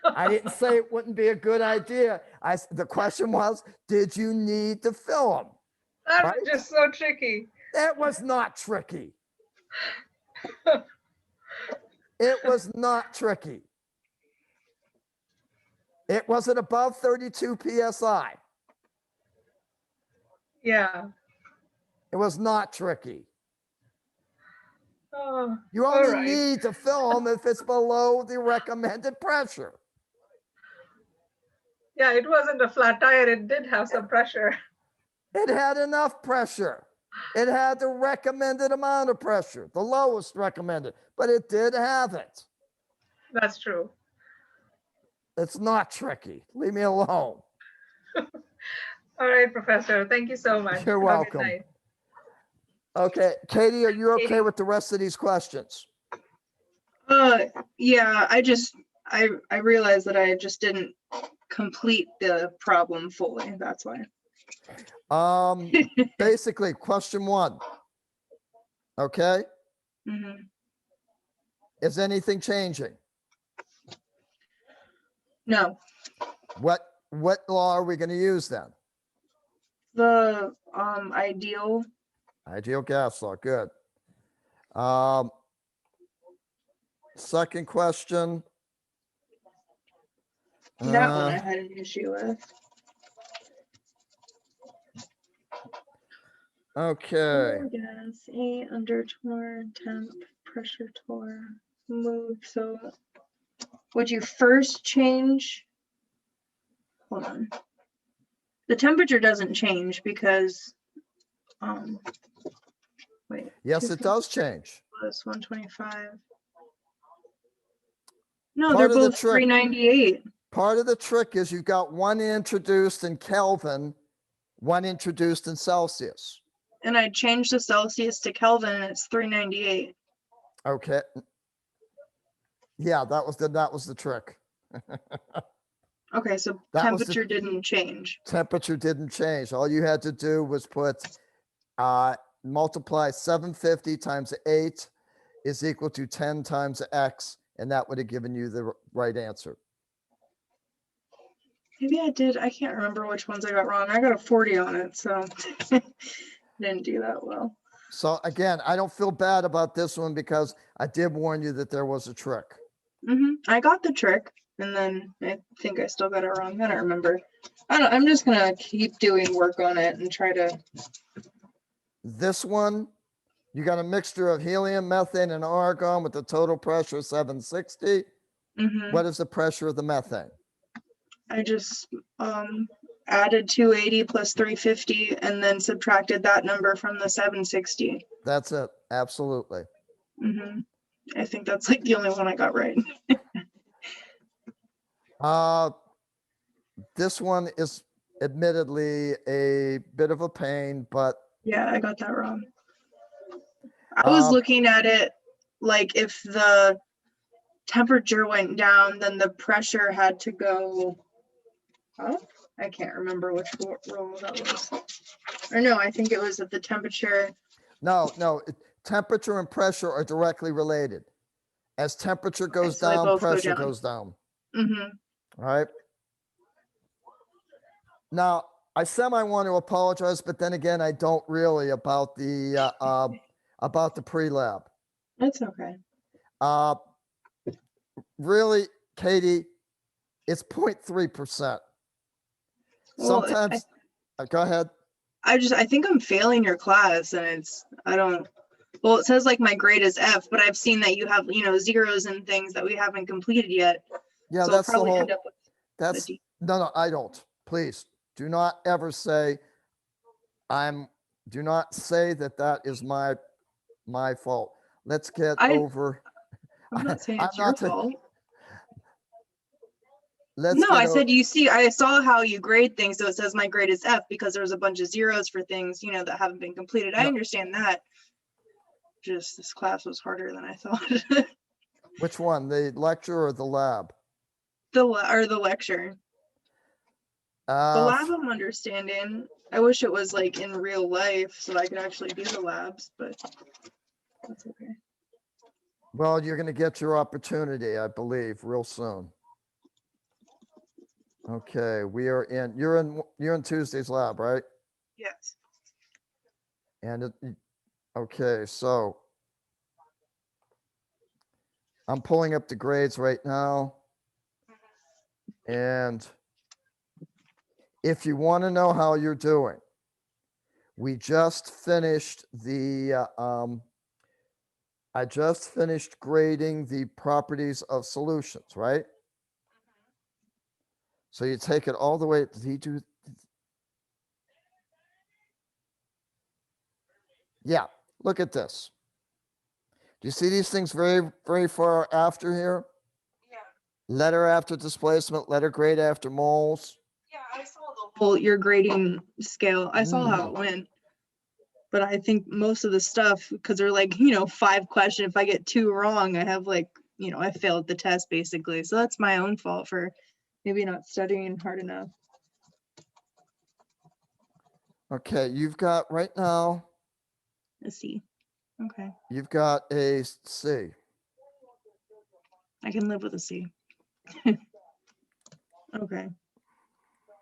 them. I didn't say it wouldn't be a good idea. The question was, did you need to fill them? That Right? was just so tricky. That was not tricky. It was not tricky. It wasn't above 32 PSI. Yeah. It was not tricky. Oh, You all only right. need to fill them if it's below the recommended pressure. Yeah, it wasn't a flat tire. It did have some pressure. It had enough pressure. It had the recommended amount of pressure, the lowest recommended, but it did have it. That's true. It's not tricky. Leave me alone. All right, Professor. Thank you so much. You're Have a good welcome. night. Okay, Katie, are you okay Katie. with the rest of these questions? Yeah, I realized that I just didn't complete the problem fully. That's why. Basically, question 1. Okay, Mhm. is anything changing? No, What law are we going to use then? the ideal. Ideal gas law. Good. Second question. That one I had an issue with. Okay. Gas, 8 under torr, temp, pressure torr, move. So would you first change? Hold on. The temperature doesn't change because, wait. Yes, it does change. Plus 125. No, Part they're of the both trick. 398. Part of the trick is you've got one introduced in Kelvin, one introduced in Celsius. And I changed the Celsius to Kelvin and it's 398. Okay. Yeah, that was the trick. Okay, so That was the- temperature didn't change. Temperature didn't change. All you had to do was put multiply 750 times 8 is equal to 10 times X, and that would have given you the right answer. Maybe I did. I can't remember which ones I got wrong. I got a 40 on it, so didn't do that well. So again, I don't feel bad about this one because I did warn you that there was a trick. I got the trick, and then I think I still got it wrong. I don't remember. I'm just gonna keep doing work on it and try to. This one, you got a mixture of helium, methane, and argon with a total pressure of 760. What is the pressure of the methane? I just added 280 plus 350 and then subtracted that number from the 760. That's it. Absolutely. I think that's like the only one I got right. This one is admittedly a bit of a pain, but Yeah, I got that wrong. I was looking at it like if the temperature went down, then the pressure had to go up. I can't remember which rule that was. Or no, I think it was that the temperature. no, temperature and pressure are directly related. As temperature goes so they down, both go pressure down. goes down. Mhm. All right. Now, I semi want to apologize, but then again, I don't really about the pre-lab. That's okay. Really, Katie, it's 0.3%. Well, Sometimes, go ahead. I think I'm failing your class, and well, it says like my grade is F, but I've seen that you have, zeros and things that we haven't completed yet. Yeah, so that's I'll probably the whole. end up with That's D. no, I don't. Please do not ever say do not say that is my fault. Let's get over. I'm not saying I'm it's your not fault. let's No, get I o- said I saw how you grade things, so it says my grade is F because there's a bunch of zeros for things, that haven't been completed. I No. understand that. Just this class was harder than I thought. which one, the lecture or the lab? The lecture. The lab I'm understanding. I wish it was like in real life so I could actually do the labs, but that's okay. Well, you're going to get your opportunity, I believe, real soon. Okay, you're in Tuesday's lab, right? Yes. And okay, so I'm pulling up the grades right now. And if you want to know how you're doing, we just finished I just finished grading the properties of solutions, right? So you take it all the way, did he do? Yeah, look at this. Do you see these things very, very far after here? Yeah. Letter after displacement, letter grade after moles. Yeah, I saw the whole your grading scale. I saw how it went. But I think most of the stuff, because they're like, 5 questions. If I get 2 wrong, I have like, I failed the test basically. So that's my own fault for maybe not studying hard enough. Okay, you've got right now, A C. Okay. you've got a C. I can live with a C. Okay.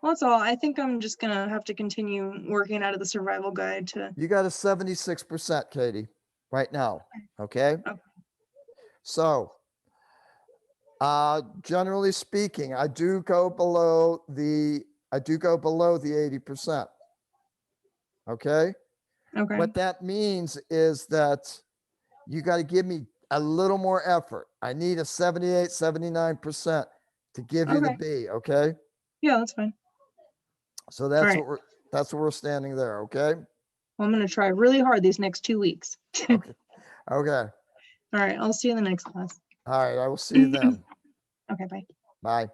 Well, that's all. I think I'm just gonna have to continue working out of the survival guide to. You got a 76%, Katie, right now. Okay. Okay. So, generally speaking, I do go below the 80%. Okay. Okay. What that means is that you got to give me a little more effort. I need a 78, 79% to give you the Okay. B. Okay. Yeah, that's fine. So that's right. that's what we're standing there. Okay. Well, I'm gonna try really hard these next 2 weeks. Okay. Okay. All right. I'll see you in the next class. All right. I will see you then. Okay. Bye. Bye.